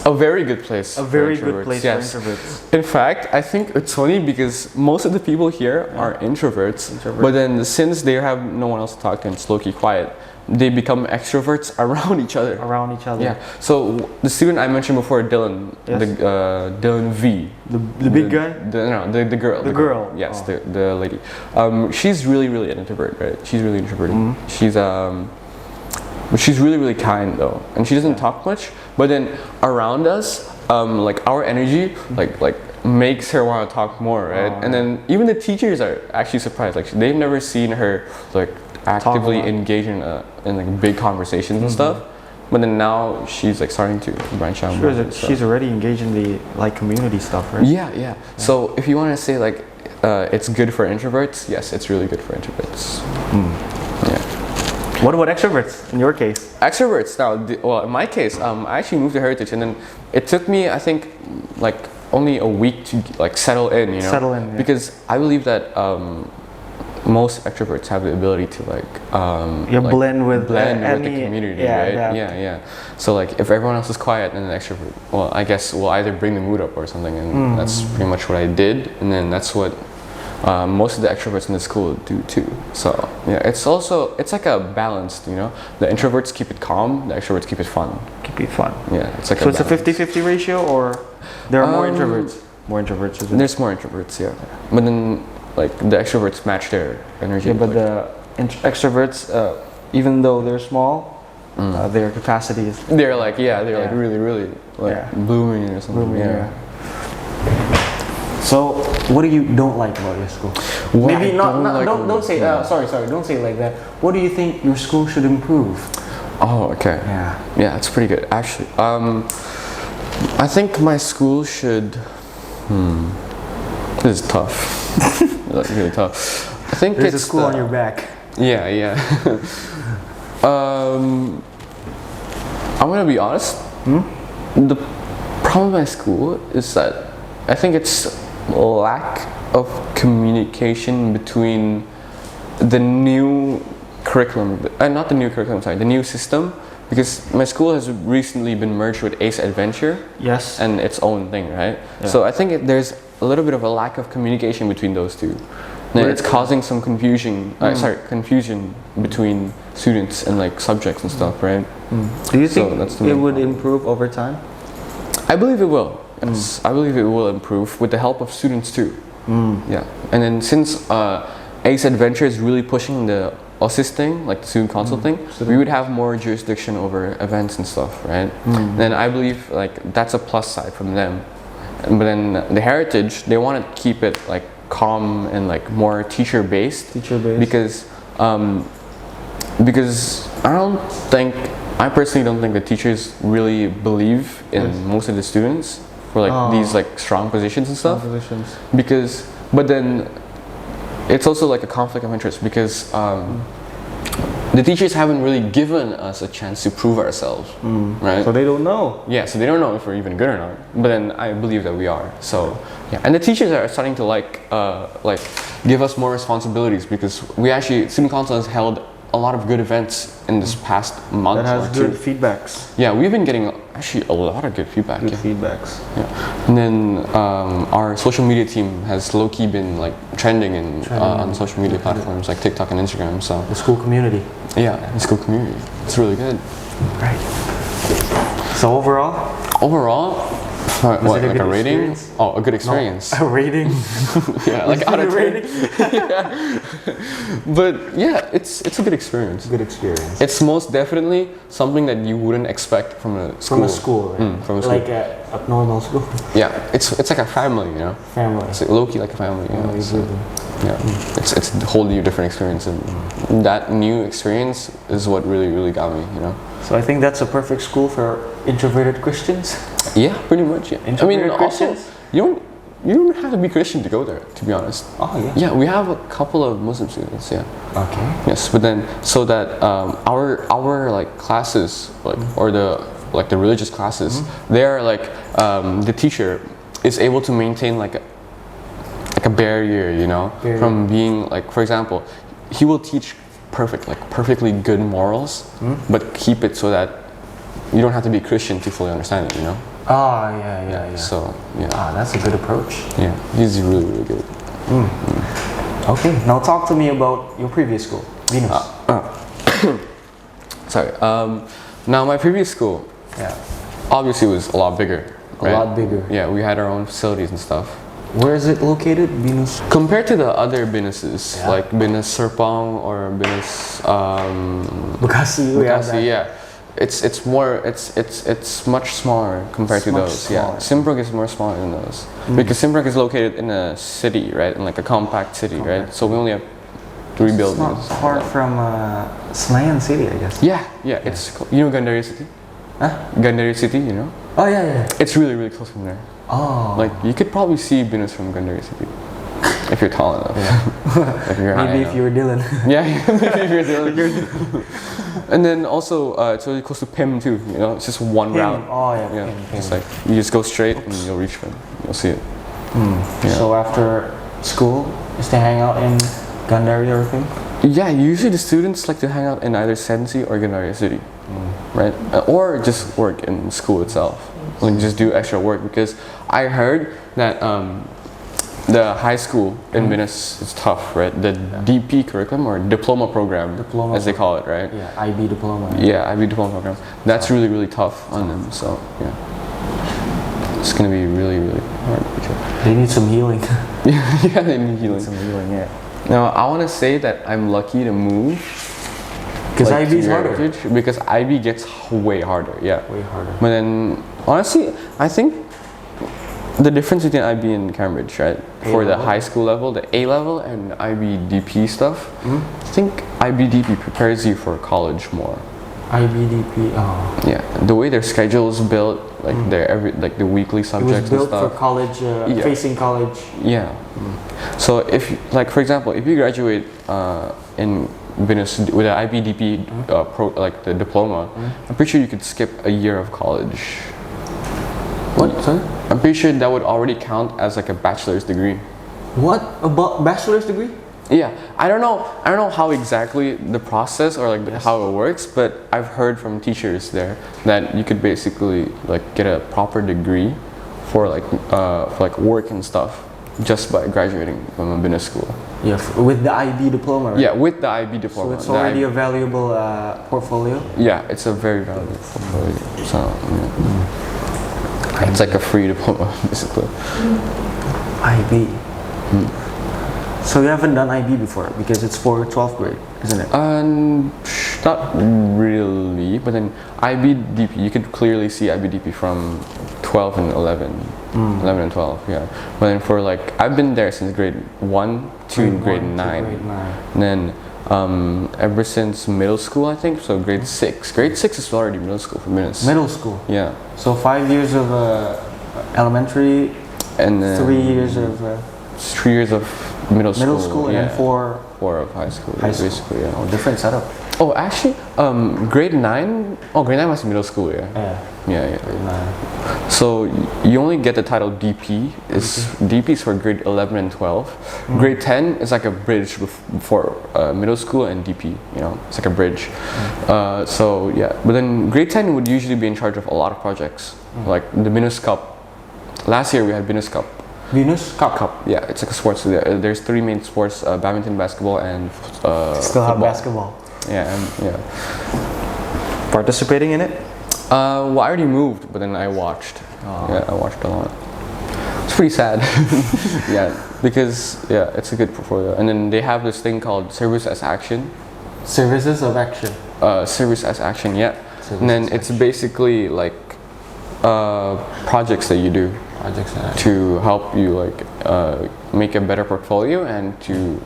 A very good place. A for very good introverts, place yes. for introverts. In fact, I think it's funny because most of the people here are introverts, but then since they have no one else to talk to and it's low-key quiet, they become extroverts around each other. Around each other. Yeah. So the student I mentioned before, Dylan, Yes. Dylan V. The big guy? The girl. The girl. Yes, Oh. the lady. She's really an introvert, right? She's really introverted. But she's really kind though, and she doesn't talk much. But then around us, like our energy, like makes her want to talk more, right? And then even the teachers are actually surprised. Like they've never seen her like actively engage in like big conversations and stuff. But then now she's like starting to branch out more. and stuff. She's already engaged in the like community stuff, right? Yeah. So if you want to say like it's good for introverts, yes, it's really good for introverts. Yeah. What about extroverts in your case? Extroverts now. Well, in my case, I actually moved to Heritage, and then it took me, I think, like only a week to like settle in. You know, Settle in, yeah. because I believe that most extroverts have the ability to like like blend with the any- community, yeah, right? adapt. Yeah. So like if everyone else is quiet, then an extrovert, well, I guess will either bring the mood up or something, and that's pretty much what I did, and then that's what most of the extroverts in the school do too. So yeah, it's like a balance, you know. The introverts keep it calm, the extroverts keep it fun. Keep it fun. Yeah, it's like So it's a balance. 50-50 ratio, or there are more introverts? More introverts, is it? There's more introverts, yeah. But then like the extroverts match their energy. Yeah, but like, the extroverts, even though they're small, their capacity is they're like really like Yeah. blooming or something. booming. yeah. So what do you don't like about your school? What I Maybe don't like don't about say my sorry, don't say it like that. What do you think your school should improve? Oh, okay. Yeah, it's pretty good actually. I think my school should. This is tough. That's really tough. I think There's a it's school on your back. Yeah. I'm gonna be honest. The problem with my school is that I think it's lack of communication between the new curriculum, not the new curriculum, sorry, the new system, because my school has recently been merged with Ace Adventure Yes. and its own thing, right? So I think there's a little bit of a lack of communication between those two. And it's causing some confusion between students and like subjects and stuff, right? Do you So think that's the it main would improve over time? I believe it will. Yes, I believe it will improve with the help of students too. Yeah, and then since Ace Adventure is really pushing the OSIS thing, like the student council thing, we would have more jurisdiction over events and stuff, right? Then I believe like that's a plus side from them. But then the Heritage, they want to keep it like calm and like more teacher based. Because I personally don't think the teachers really believe in most of the students for like these like strong positions and stuff. But then it's also like a conflict of interest because the teachers haven't really given us a chance to prove ourselves, right? So they don't know. Yeah, so they don't know if we're even good or not. But then I believe that we are. So yeah, and the teachers are starting to like give us more responsibilities because we actually student council has held a lot of good events in this past month That has or two. good feedbacks. Yeah, we've been getting actually a lot of good feedback. Good Yeah. feedbacks. Yeah. And then our social media team has low-key been like trending on social media platforms like TikTok and Instagram. So The school community. yeah, the school community. It's really good. Right. So overall, Overall, what, it a like good a rating? experience? Oh, a good experience. a rating. Yeah, like out of 10. rating. Yeah. But yeah, it's a good experience. Good experience. It's most definitely something that you wouldn't expect from a school. From a school, right? From a school. Like a normal school. Yeah, it's like a family, you know. Family. It's low-key like a family. You know? Family So, grouping. yeah, it's a whole new different experience, and that new experience is what really got me, you know. So I think that's a perfect school for introverted Christians. Yeah, pretty much. Yeah. I mean, Introverted also Christians? you don't have to be Christian to go there, to be honest. Oh yeah. Yeah, we have a couple of Muslim students. Yeah. Okay. Yes, but then so that our like classes or the religious classes, they're like the teacher is able to maintain like a barrier, you know, from being like, for example, he will teach perfectly good morals, but keep it so that you don't have to be Christian to fully understand it, you know. Oh yeah. So yeah, That's a good approach. yeah, he's really good. Okay. Now talk to me about your previous school, Venus. Sorry. Now my previous school Yeah. obviously was a lot bigger. Right? A lot bigger. Yeah, we had our own facilities and stuff. Where is it located, Venus? Compared to the other businesses, Yeah. like Binus Serpong or Binus Bekasi. We have Bekasi, that. yeah, it's much smaller compared to Much those. smaller. Yeah, Simprok is more smaller than those because Simprok is located in a city, right, in like a compact city, right. So we only have 3 It's buildings. not far from Senayan City, I guess. Yeah, it's you know Gandaria City. Huh? Gandaria City, you know. Oh yeah. It's really close from there. Oh. Like you could probably see Binus from Gandaria City if you're tall enough. Yeah. If you're high Maybe enough. if you were Dylan. Yeah, maybe if you're Dylan. And then also it's really close to Pim too. You know, it's just one route. Oh yeah. Yeah, Pim. just like you just go straight and you'll reach Pim. You'll see it. Yeah. So after school, is to hang out in Gandaria or Pim? Yeah, usually the students like to hang out in either Sensi or Gandaria City, right? Or just work in school itself, like just do extra work because I heard that the high school in Minus is tough, right? The DP curriculum or diploma program, as they call it, right? Yeah, IB diploma. Yeah, IB diploma program. That's really tough on them. So yeah, it's gonna be really hard. They need some healing. Yeah, they need healing. Some healing, yeah. Now I want to say that I'm lucky to move. Because like, IB is to harder. Heritage, because IB gets way harder. Yeah. Way harder. But then honestly, I think the difference between IB and Cambridge, right? For the high school level, the A level and IBDP stuff, I think IBDP prepares you for college more. IBDP, oh. Yeah, the way their schedule is built, like the weekly It subjects was built and for stuff. college, facing college. Yeah. So if, like for example, if you graduate in business with an IBDP like the diploma, I'm pretty sure you could skip a year of college. What? Sorry? I'm pretty sure that would already count as like a bachelor's degree. What about bachelor's degree? Yeah, I don't know how exactly the process or like how it works, but I've heard from teachers there that you could basically like get a proper degree for like work and stuff just by graduating from a business school. Yeah, with the IB diploma, right? Yeah, with the IB diploma. So it's already a valuable portfolio? Yeah, it's a very valuable portfolio. So yeah. It's like a free diploma basically. IB. So you haven't done IB before because it's for 12th grade, isn't it? Not really, but then IBDP, you could clearly see IBDP from 12 and 11, 11 and 12, yeah. But then for like, I've been there since grade 1 to grade 9. And then ever since middle school, I think, so grade 6. Grade 6 is already middle school for minutes. Middle school. Yeah. So 5 years of elementary, And then 3 years of 3 years of middle school. and then four of high school. high school. Basically, yeah. Oh, different setup. Oh, actually, grade 9. Oh, grade 9 must be middle school, yeah. Yeah. Grade 9. So you only get the title DP. DP is for grade 11 and 12. Grade 10 is like a bridge for middle school and DP. You know, it's like a bridge. So yeah, but then grade 10 would usually be in charge of a lot of projects, like the Venus Cup. Last year we had Venus Cup. Venus Cup. Yeah, it's like a sports. There's 3 main sports: badminton, basketball, and Still have football. basketball. Yeah, Participating in it? Well, I already moved, but then I watched. Yeah, I watched a lot. It's pretty sad. Yeah, because it's a good portfolio. And then they have this thing called service as action. Services of action. Service as action, yeah. And then it's basically like projects that you do to help you like make a better portfolio and to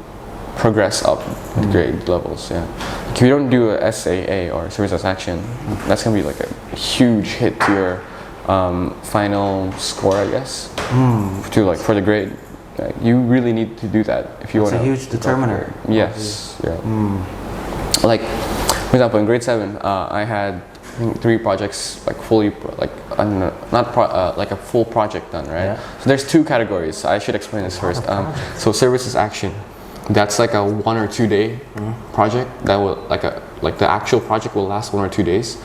progress up with grade levels. Yeah, if you don't do a SAA or service as action, that's gonna be like a huge hit to your final score, I guess. To like for the grade, you really need to do that if you want. It's a huge determiner. Yes. Yeah. Like for example, in grade 7, I had I think 3 projects like fully like a full project done, right? Yeah. So there's 2 categories. I should explain this first. So services action, that's like a 1 or 2 day project that will like the actual project will last 1 or 2 days,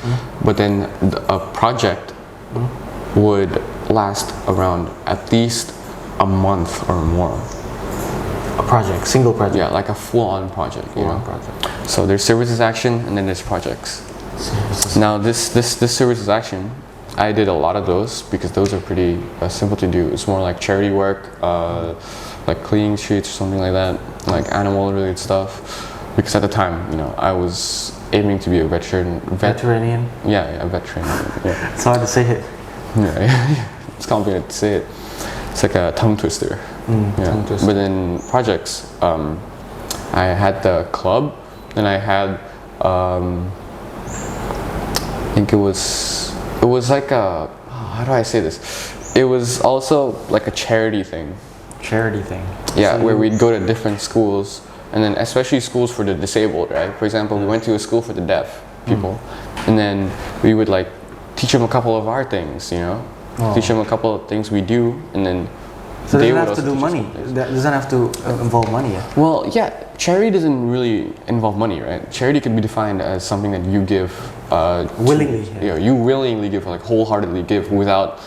but then a project would last around at least a month or more. A project, single project. Yeah, like a full-on project. So there's services action and then there's projects. Now this services action, I did a lot of those because those are pretty simple to do. It's more like charity work, like cleaning streets or something like that, like animal related stuff. Because at the time, you know, I was aiming to be a Veteranian? Yeah, a veteranian. Yeah. It's hard to say it. Yeah. It's complicated to say it. It's like a tongue twister. Tongue twister. But in projects, I had the club, then I had I think it was like a, how do I say this? It was also like a charity thing. Charity thing. Yeah, So where we'd go to different schools, and then especially schools for the disabled, right? For example, we went to a school for the deaf people, and then we would like teach them a couple of our things, you know? Teach them a couple of things we do, and then So they it would doesn't have to also do teach us money. some things. That doesn't have to involve money. Yeah. Well, yeah, charity doesn't really involve money, right? Charity can be defined as something that you give Willingly. You willingly give, like wholeheartedly give without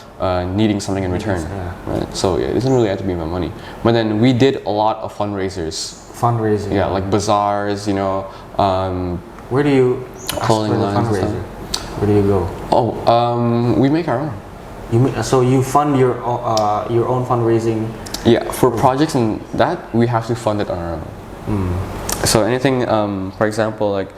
needing something in return, right? So yeah, it doesn't really have to be about money. But then we did a lot of fundraisers. Fundraising. Yeah, like bazaars, you know. Where do you ask Clothing for the lines and fundraiser? Where do you go? We make our own. So you fund your own fundraising. Yeah, for projects and that we have to fund it on our own. So anything, for example, like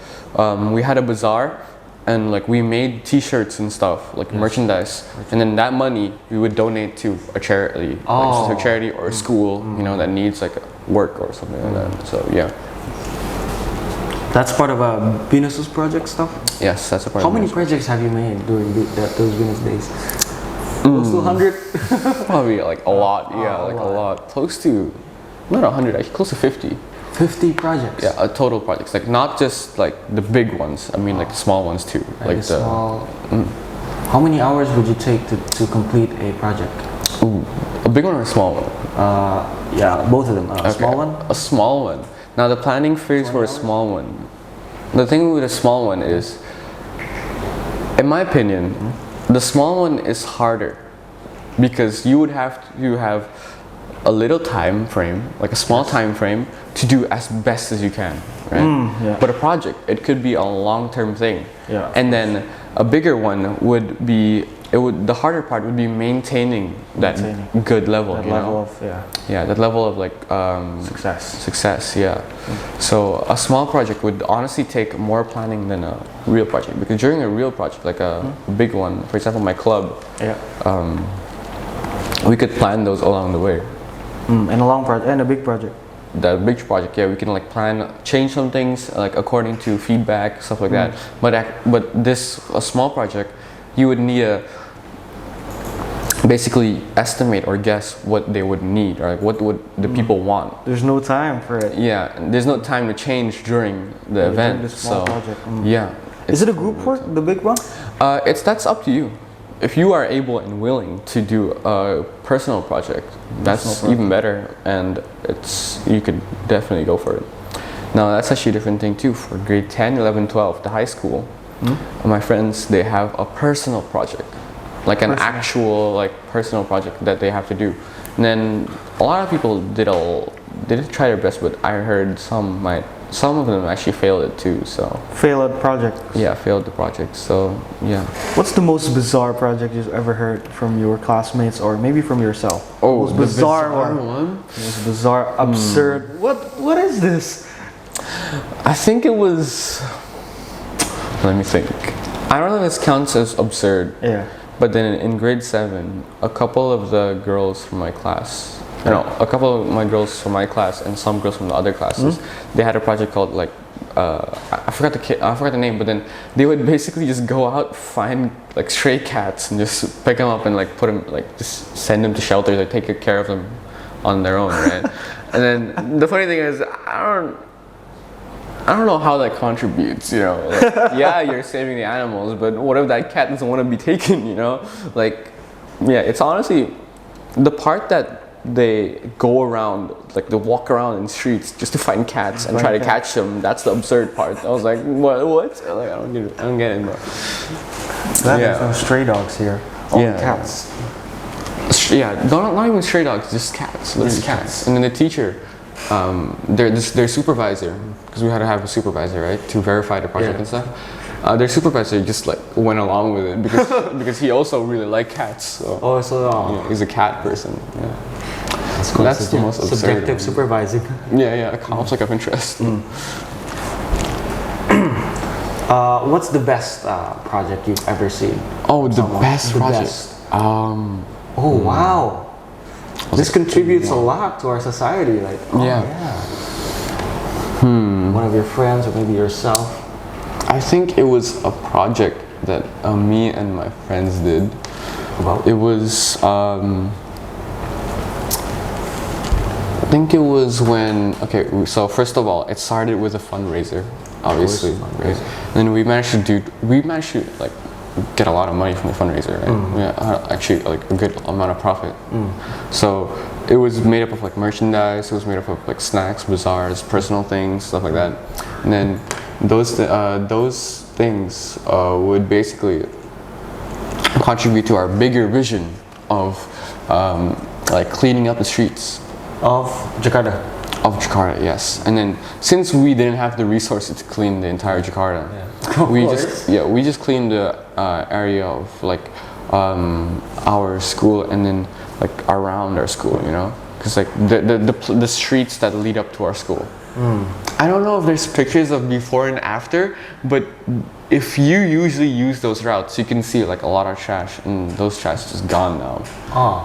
we had a bazaar, and like we made T-shirts and stuff, like merchandise, and then that money we would donate to a charity, like to a charity or a school, you know, that needs like work or something like that. So yeah. That's part of Venus's project stuff. Yes, that's a part. How of many it. projects have you made during those Venus days? Close to 100. Probably like a lot. Yeah, like a lot. Close to, not 100, actually close to 50. 50 projects. Yeah, total projects, like not just like the big ones. I mean, like the small ones too. Like the small. How many hours would you take to complete a project? Ooh, a big one or a small one? Yeah, both of them. Okay, Small one. A small one. Now the planning phase for a small one. The thing with a small one is, in my opinion, the small one is harder because you would have to have a little time frame, like a small time frame, to do as best as you can, right? But a project, it could be a long-term thing. Yeah. And then a bigger one would be, the harder part would be maintaining that good level, That you level know? of That level of like success, yeah. So a small project would honestly take more planning than a real project, because during a real project, like a big one, for example, my club, we could plan those along the way. And a long project and a big project. The big project, yeah, we can like change some things like according to feedback, stuff like that. But a small project, you would need basically estimate or guess what they would need, or like what would the people want. There's no time for it. Yeah, and there's no time to change during the During event. the small so project. yeah, Is it a group work, the big one? that's up to you. If you are able and willing to do a personal project, that's even better, and you could definitely go for it. Now that's actually a different thing too. For grade 10, 11, 12, the high school, my friends, they have a personal project, like an actual like personal project that they have to do. And then a lot of people did try their best, but I heard some of them actually failed it too. So Failed project. yeah, failed the project. So yeah. What's the most bizarre project you've ever heard from your classmates or maybe from yourself? Oh, most the bizarre one. Most bizarre, absurd. What is this? I think it was. Let me think. I don't know if this counts as absurd. Yeah. But then in grade 7, a couple of the girls from my class, a couple of my girls from my class and some girls from the other classes, they had a project called like, I forgot the name, but then they would basically just go out, find like stray cats and just pick them up and like put them, like just send them to shelters or take care of them on their own, right? And then the funny thing is, I don't know how that contributes, like, yeah, you're saving the animals, but what if that cat doesn't want to be taken, like, yeah, it's honestly the part that they go around, like they walk around in streets just to find cats and try to catch them. That's the absurd part. I was like, what? Like, I don't get it, bro. There's no stray dogs here. Only cats. Yeah, not even stray dogs, just cats. Just cats. And then the teacher, their supervisor, because we had to have a supervisor, right, to verify the project and stuff. Their supervisor just like went along with it because he also really liked cats. So he's a cat person. Yeah. That's the most absurd. Subjective supervising. Yeah, a conflict of interest. What's the best project you've ever seen? Oh, the best project. Oh wow. This contributes a lot to our society. Like, one of your friends or maybe yourself. I think it was a project that me and my friends did. It was, I think it was when, so first of all, it started with a fundraiser, obviously. Right? And then we managed to like get a lot of money from the fundraiser, right? Yeah, actually like a good amount of profit. So it was made up of like merchandise, it was made up of like snacks, bazaars, personal things, stuff like that. And then those things would basically contribute to our bigger vision of like cleaning up the streets of Jakarta. Of Jakarta, yes. And then since we didn't have the resources to clean the entire Jakarta, we just cleaned the area of like our school and then like around our school, because like the streets that lead up to our school. I don't know if there's pictures of before and after, but if you usually use those routes, you can see like a lot of trash, and those trash is just gone now.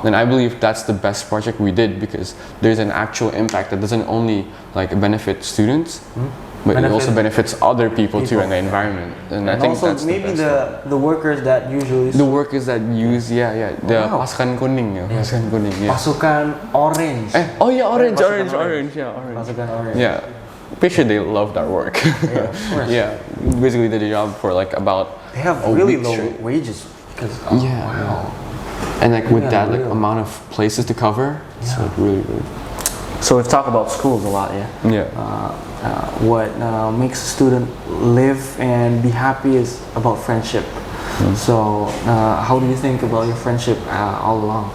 Then I believe that's the best project we did, because there's an actual impact that doesn't only like benefit students, but it also benefits other people too in the environment. And I think also that's maybe the best the workers that usually the workers that use the pasukan kuning, pasukan kuning, pasukan orange. Orange. Pasukan orange. Yeah. Pretty sure they loved our work. Yeah, of course. Yeah, basically did a job for like about They have a really week low straight. wages because Wow. And like with that like amount of places to cover, so it really. So we've talked about schools a lot, Yeah. What makes a student live and be happy is about friendship. So how do you think about your friendship all along?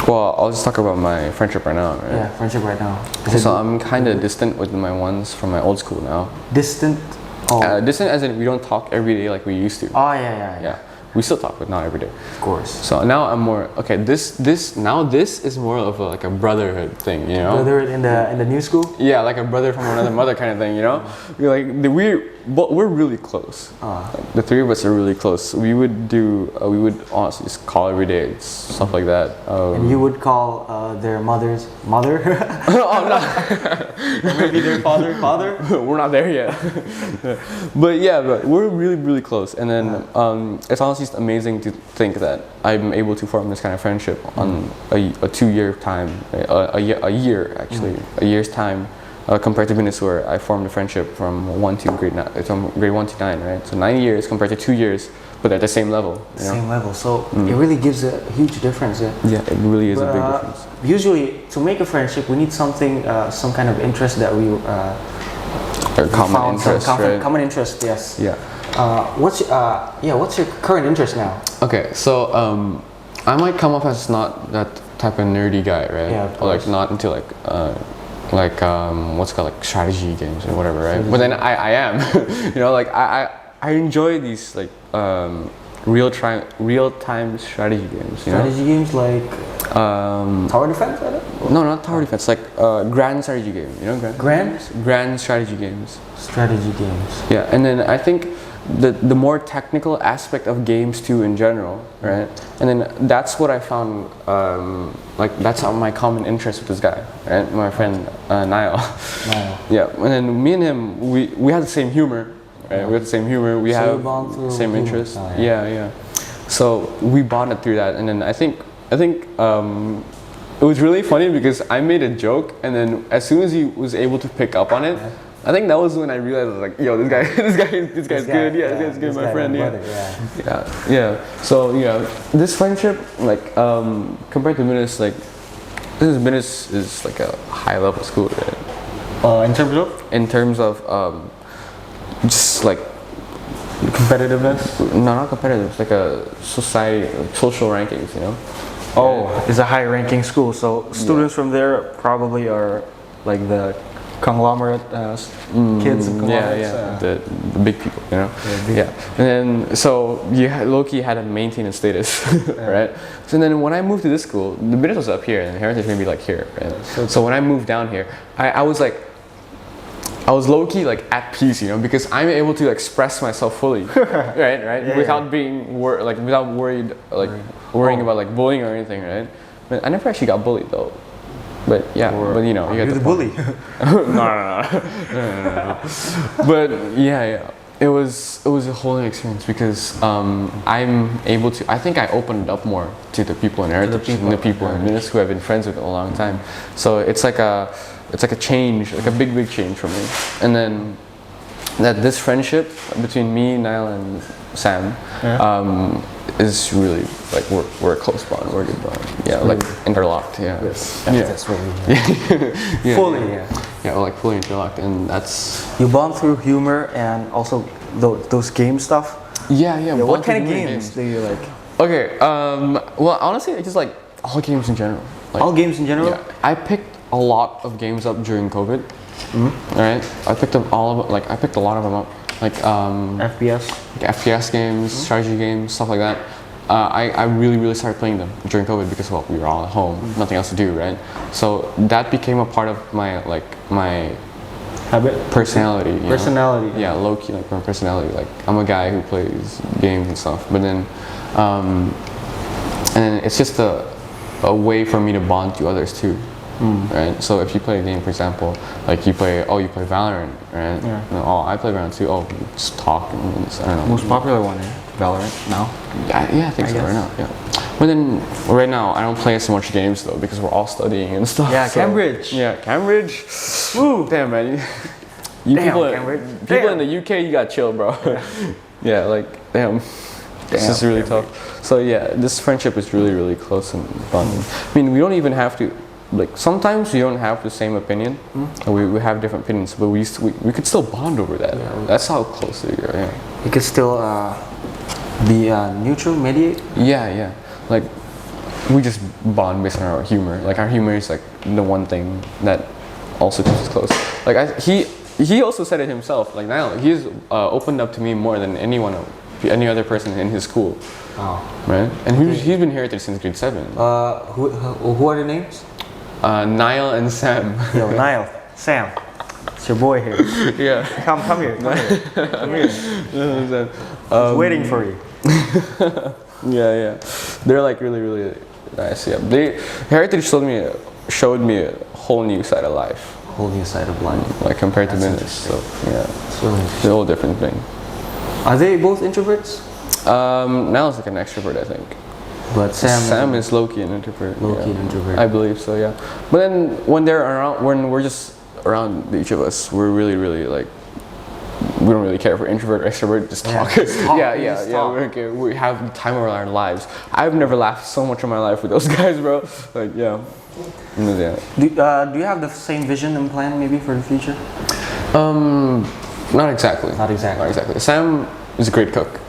Well, I'll just talk about my friendship right now, right? Yeah, friendship right now. So I'm kind of distant with my ones from my old school now. Distant? Distant as in we don't talk every day like we used to. Oh yeah. We still talk, but not every day. Of course. So now I'm more this is more of like a brotherhood thing, Brother in the new school? Yeah, like a brother from another mother kind of thing, We're like but we're really close. Like, the three of us are really close. We would honestly just call every day, stuff like that. And you would call their mother? Oh, no. Maybe their father? We're not there yet. But yeah, but we're really, really close. And then it's honestly just amazing to think that I'm able to form this kind of friendship on a 2-year time, a year's time, compared to Venus, where I formed a friendship from grade 1 to 9, right? So 9 years compared to 2 years, but at the same level. You know? Same level. So it really gives a huge difference. Yeah. Yeah, it really is a big difference. Usually, to make a friendship, we need something, some kind of interest that we common interest, right? Common interest, yes. Yeah. What's your current interest now? Okay, so I might come off as not that type of nerdy guy, right? Yeah, of or like course. not into what's it called, like strategy games or whatever, right? But then I am, you know, like I enjoy these like real time strategy games. You Strategy games like know? tower defense, I don't? No, not tower defense. Like grand strategy game. You know, grand strategy games. Strategy games. Yeah, and then I think the more technical aspect of games too in general, right? And then that's what I found, like that's my common interest with this guy, right? My friend Niall. Yeah, and then me and him, we had the same humor, right? We had the same humor. We So you have bond through same humor. interests. Oh, Yeah. So we bonded through that, and then I think it was really funny because I made a joke, and then as soon as he was able to pick up on it. I think that was when I realized, like, yo, this guy's good. Yeah, this guy's good, my friend. Yeah. So yeah, this friendship, like, compared to Minus, like, Minus is like a high level school, right? In terms of just like Competitiveness? no, not competitive. It's like a social rankings, you know. Oh, it's a high ranking school, so students from there probably are like the conglomerate kids and conglomerates. The big people, you know. And then so you low-key had a maintenance status, right? So then when I moved to this school, the business was up here and the heritage maybe like here, right? So when I moved down here, I was low-key like at peace, you know, because I'm able to express myself fully, right, without being without worrying about like bullying or anything, right? But I never actually got bullied though. But yeah, but you know, you You're get the point. bully. No. But yeah, it was a whole new experience because I'm able to. I think I opened up more to the people in Heritage and the people in Minus who I've been friends with a long time. So it's like a change, like a big change for me. And then this friendship between me, Niall, and Sam is really like we're a close bond, we're a good bond. Yeah, like interlocked. Yeah. Yes. Yeah. That's what we mean. Fully. Yeah, we're like fully interlocked, and that's. You bond through humor and also those game stuff. Yeah. What kind of games do you like? Okay. Well, honestly, I just like all games in general. Like, All games in general? Yeah. I picked a lot of games up during COVID. Right. I picked up I picked a lot of them up. Like FPS games, strategy games, stuff like that. I really started playing them during COVID because we were all at home, nothing else to do, right? So that became a part of my Habit? personality. you know? Personality. Yeah, low key, like my personality. Like I'm a guy who plays games and stuff, but then and it's just a way for me to bond to others too. Right. So if you play a game, for example, like you play Valorant, right? Yeah. Oh, I play Valorant too. Oh, just talk and I don't know. Most popular one, Valorant now. Yeah, I think so right now. Yeah. But then right now I don't play so much games though because we're all studying and stuff. Yeah, so, Cambridge. Yeah, Cambridge. Woo, damn man. People in the UK, you got chill, bro. Yeah, like damn. This is really tough. So yeah, this friendship is really close and bonding. I mean, we don't even have to. Like sometimes we don't have the same opinion, we have different opinions, but we could still bond over that. Yeah. That's how close we are. Yeah. You could still be neutral, mediate. Yeah. Like we just bond based on our humor. Like our humor is like the one thing that also keeps us close. Like he also said it himself. Like now he's opened up to me more than any other person in his school. Oh. Right. And he's been here since grade 7. Who are the names? Niall and Sam. Yo, Niall, Sam. It's your boy here. Yeah. Come here. Come here. Come here. He's waiting for you. Yeah. They're like really, really nice. Yeah. Heritage showed me a whole new side of life. Whole new side of life. Like compared to That's Minutes. So yeah. It's really It's a whole different thing. Are they both introverts? Now it's like an extrovert, I think. But Sam is low-key an introvert. Low-key an introvert. I believe so, yeah. But then when we're just around each of us, we're really, really like, we don't really care if we're introvert or extrovert, just talk. Yeah. Talk. Okay. We have time of our lives. I've never laughed so much in my life with those guys, bro. Like, yeah. Do you have the same vision and plan maybe for the future? Not exactly. Not exactly. Sam is a great cook.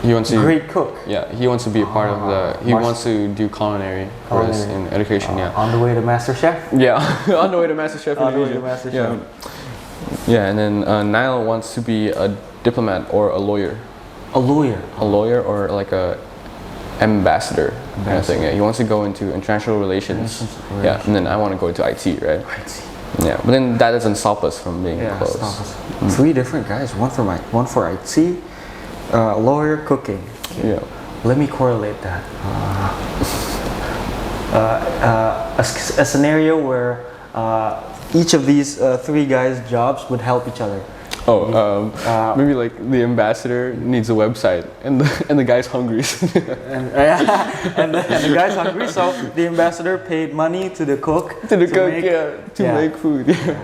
He wants to. Great cook. Yeah, he wants to be a part of the. He wants to do culinary for us in education. Yeah. On the way to Master Chef. Yeah, on the way to Master Chef. On the way to Master Chef. Yeah, and then Niall wants to be a diplomat or a lawyer. A lawyer. A lawyer or like a ambassador kind of thing. Yeah, he wants to go into international relations. Yeah, and then I want to go into IT, right? IT. Yeah, but then that doesn't stop us from being close. Stop us. 3 different guys. One for IT. Lawyer, cooking. Okay. Yeah. Let me correlate that. A scenario where each of these 3 guys' jobs would help each other. Maybe like the ambassador needs a website and the guy's hungry. and the guy's hungry, so the ambassador paid money to the cook to make food. Yeah.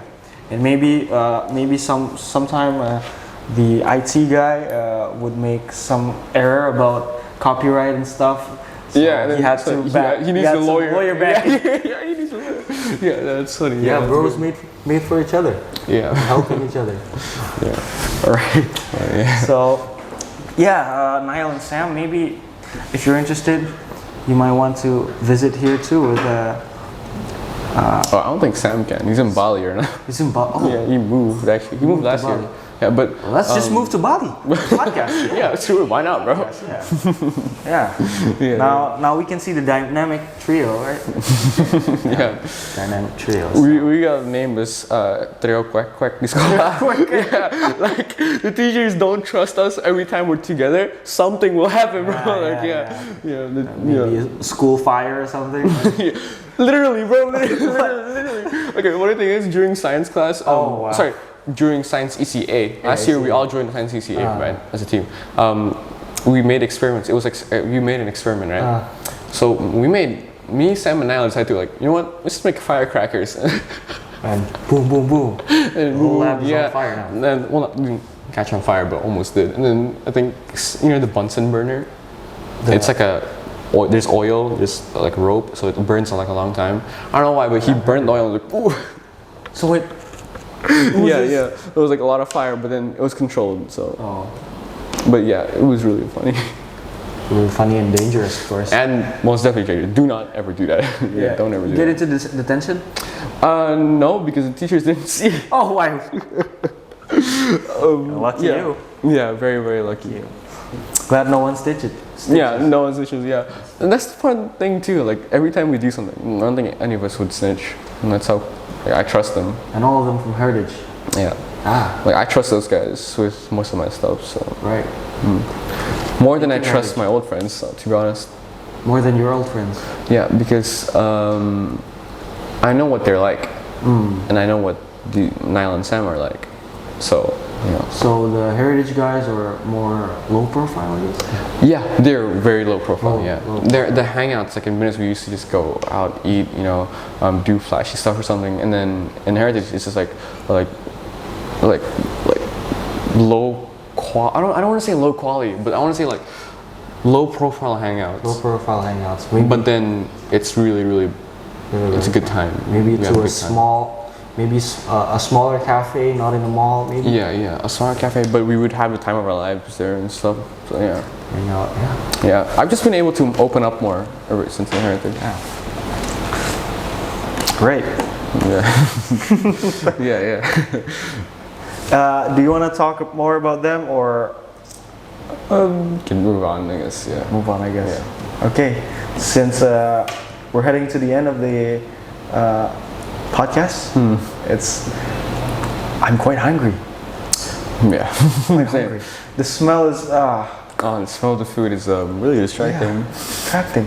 And maybe sometime the IT guy would make some error about copyright and stuff. So he had to he needs a lawyer back. Yeah, he needs a lawyer. Yeah, that's funny. Yeah, bros made for each other. Yeah, helping each other. Yeah. All right. So, Niall and Sam, maybe if you're interested, you might want to visit here too with. I don't think Sam can. He's in Bali right now. He's in Bali. Oh. Yeah, he moved actually. He moved last year. Yeah, but let's just move to Bali. Podcast. Yeah, sure. Why not, bro? Yeah. Now we can see the dynamic trio, right? Yeah. Dynamic trio. We got named as Trio Quack Quack. Yeah, like the teachers don't trust us every time we're together. Something will happen, bro. Maybe a school fire or something. Literally, bro. Literally. Okay, one thing is during science class. Sorry. During Science ECA, last year we all joined Science ECA, right, as a team. We made experiments. It was like you made an experiment, right? So me, Sam, and Niall decided to like, you know what? Let's just make firecrackers. And boom, boom, boom. And the whole lab is on fire now. And then, well, didn't catch on fire, but almost did. And then I think the Bunsen burner. It's like there's oil, there's like rope, so it burns for like a long time. I don't know why, but he burned the oil. And like, ooh. So it. Yeah. It was like a lot of fire, but then it was controlled. So. But yeah, it was really funny. Really funny and dangerous, of course. And most definitely, do not ever do that. Don't ever do that. Get into detention? No, because the teachers didn't see. Oh, why? Lucky you. Yeah, very, very lucky. You. Glad no one stitches. Yeah, no one snitches. Yeah, and that's the fun thing too. Like every time we do something, I don't think any of us would snitch, and that's how I trust them. And all of them from Heritage. Yeah. Like I trust those guys with most of my stuff. So. Right. More than I trust my old friends, to be honest. More than your old friends. Yeah, because I know what they're like, and I know what the Niall and Sam are like. So. Yeah. So the Heritage guys are more low profile, I guess? Yeah, they're very low profile. They're the hangouts. Like in Minutes, we used to just go out, eat, do flashy stuff or something, and then in Heritage, it's just like low quality. I don't want to say low quality, but I want to say like low profile hangouts. Low profile hangouts. Maybe. But then it's really it's a good time. Maybe to a small. Maybe a smaller cafe, not in a mall, maybe? Yeah, a smaller cafe, but we would have the time of our lives there and stuff, so yeah. Hang out, Yeah, I've just been able to open up more ever since the Heritage. Yeah. Great. Yeah. Do you want to talk more about them, or? Can move on, I guess, yeah. Move on, I guess. Yeah. Okay, since we're heading to the end of the podcast. It's I'm quite hungry. Yeah. Quite hungry. The smell is Oh, the smell of the food is really distracting. distracting.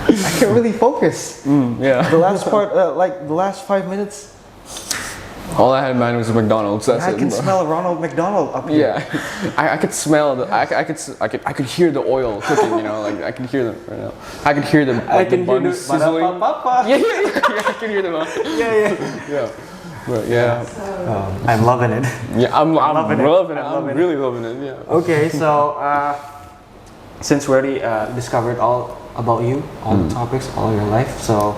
I can't really focus. Yeah. The last part, like the last 5 minutes, All I had in mind was McDonald's. That's I it. can bro. smell Ronald McDonald up here. Yeah, I could smell the. I could hear the oil cooking. You know, like I can hear them right now. I could hear them. Like, the buns sizzling. Yeah, I can hear them. Yeah. But yeah, I'm loving it. yeah, I'm loving it. loving it. I'm I'm loving it. really loving it. Yeah. Okay, so since we already discovered all about you, all the topics, all your life, so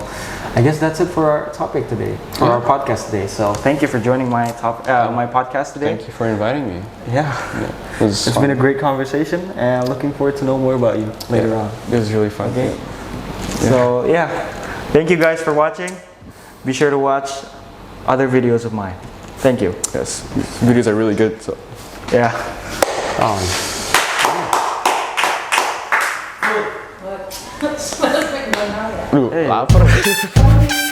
I guess that's it for our topic today, for our podcast today. So thank you for joining my my podcast today. Thank you for inviting me. Yeah, It's it's been a great conversation, and looking forward to know more about you later on. It was really fun. Okay. So yeah, thank you guys for watching. Be sure to watch other videos of mine. Thank you. Yes, these videos are really good. So. Yeah. Smells like banana. Ooh, Hey. lapar.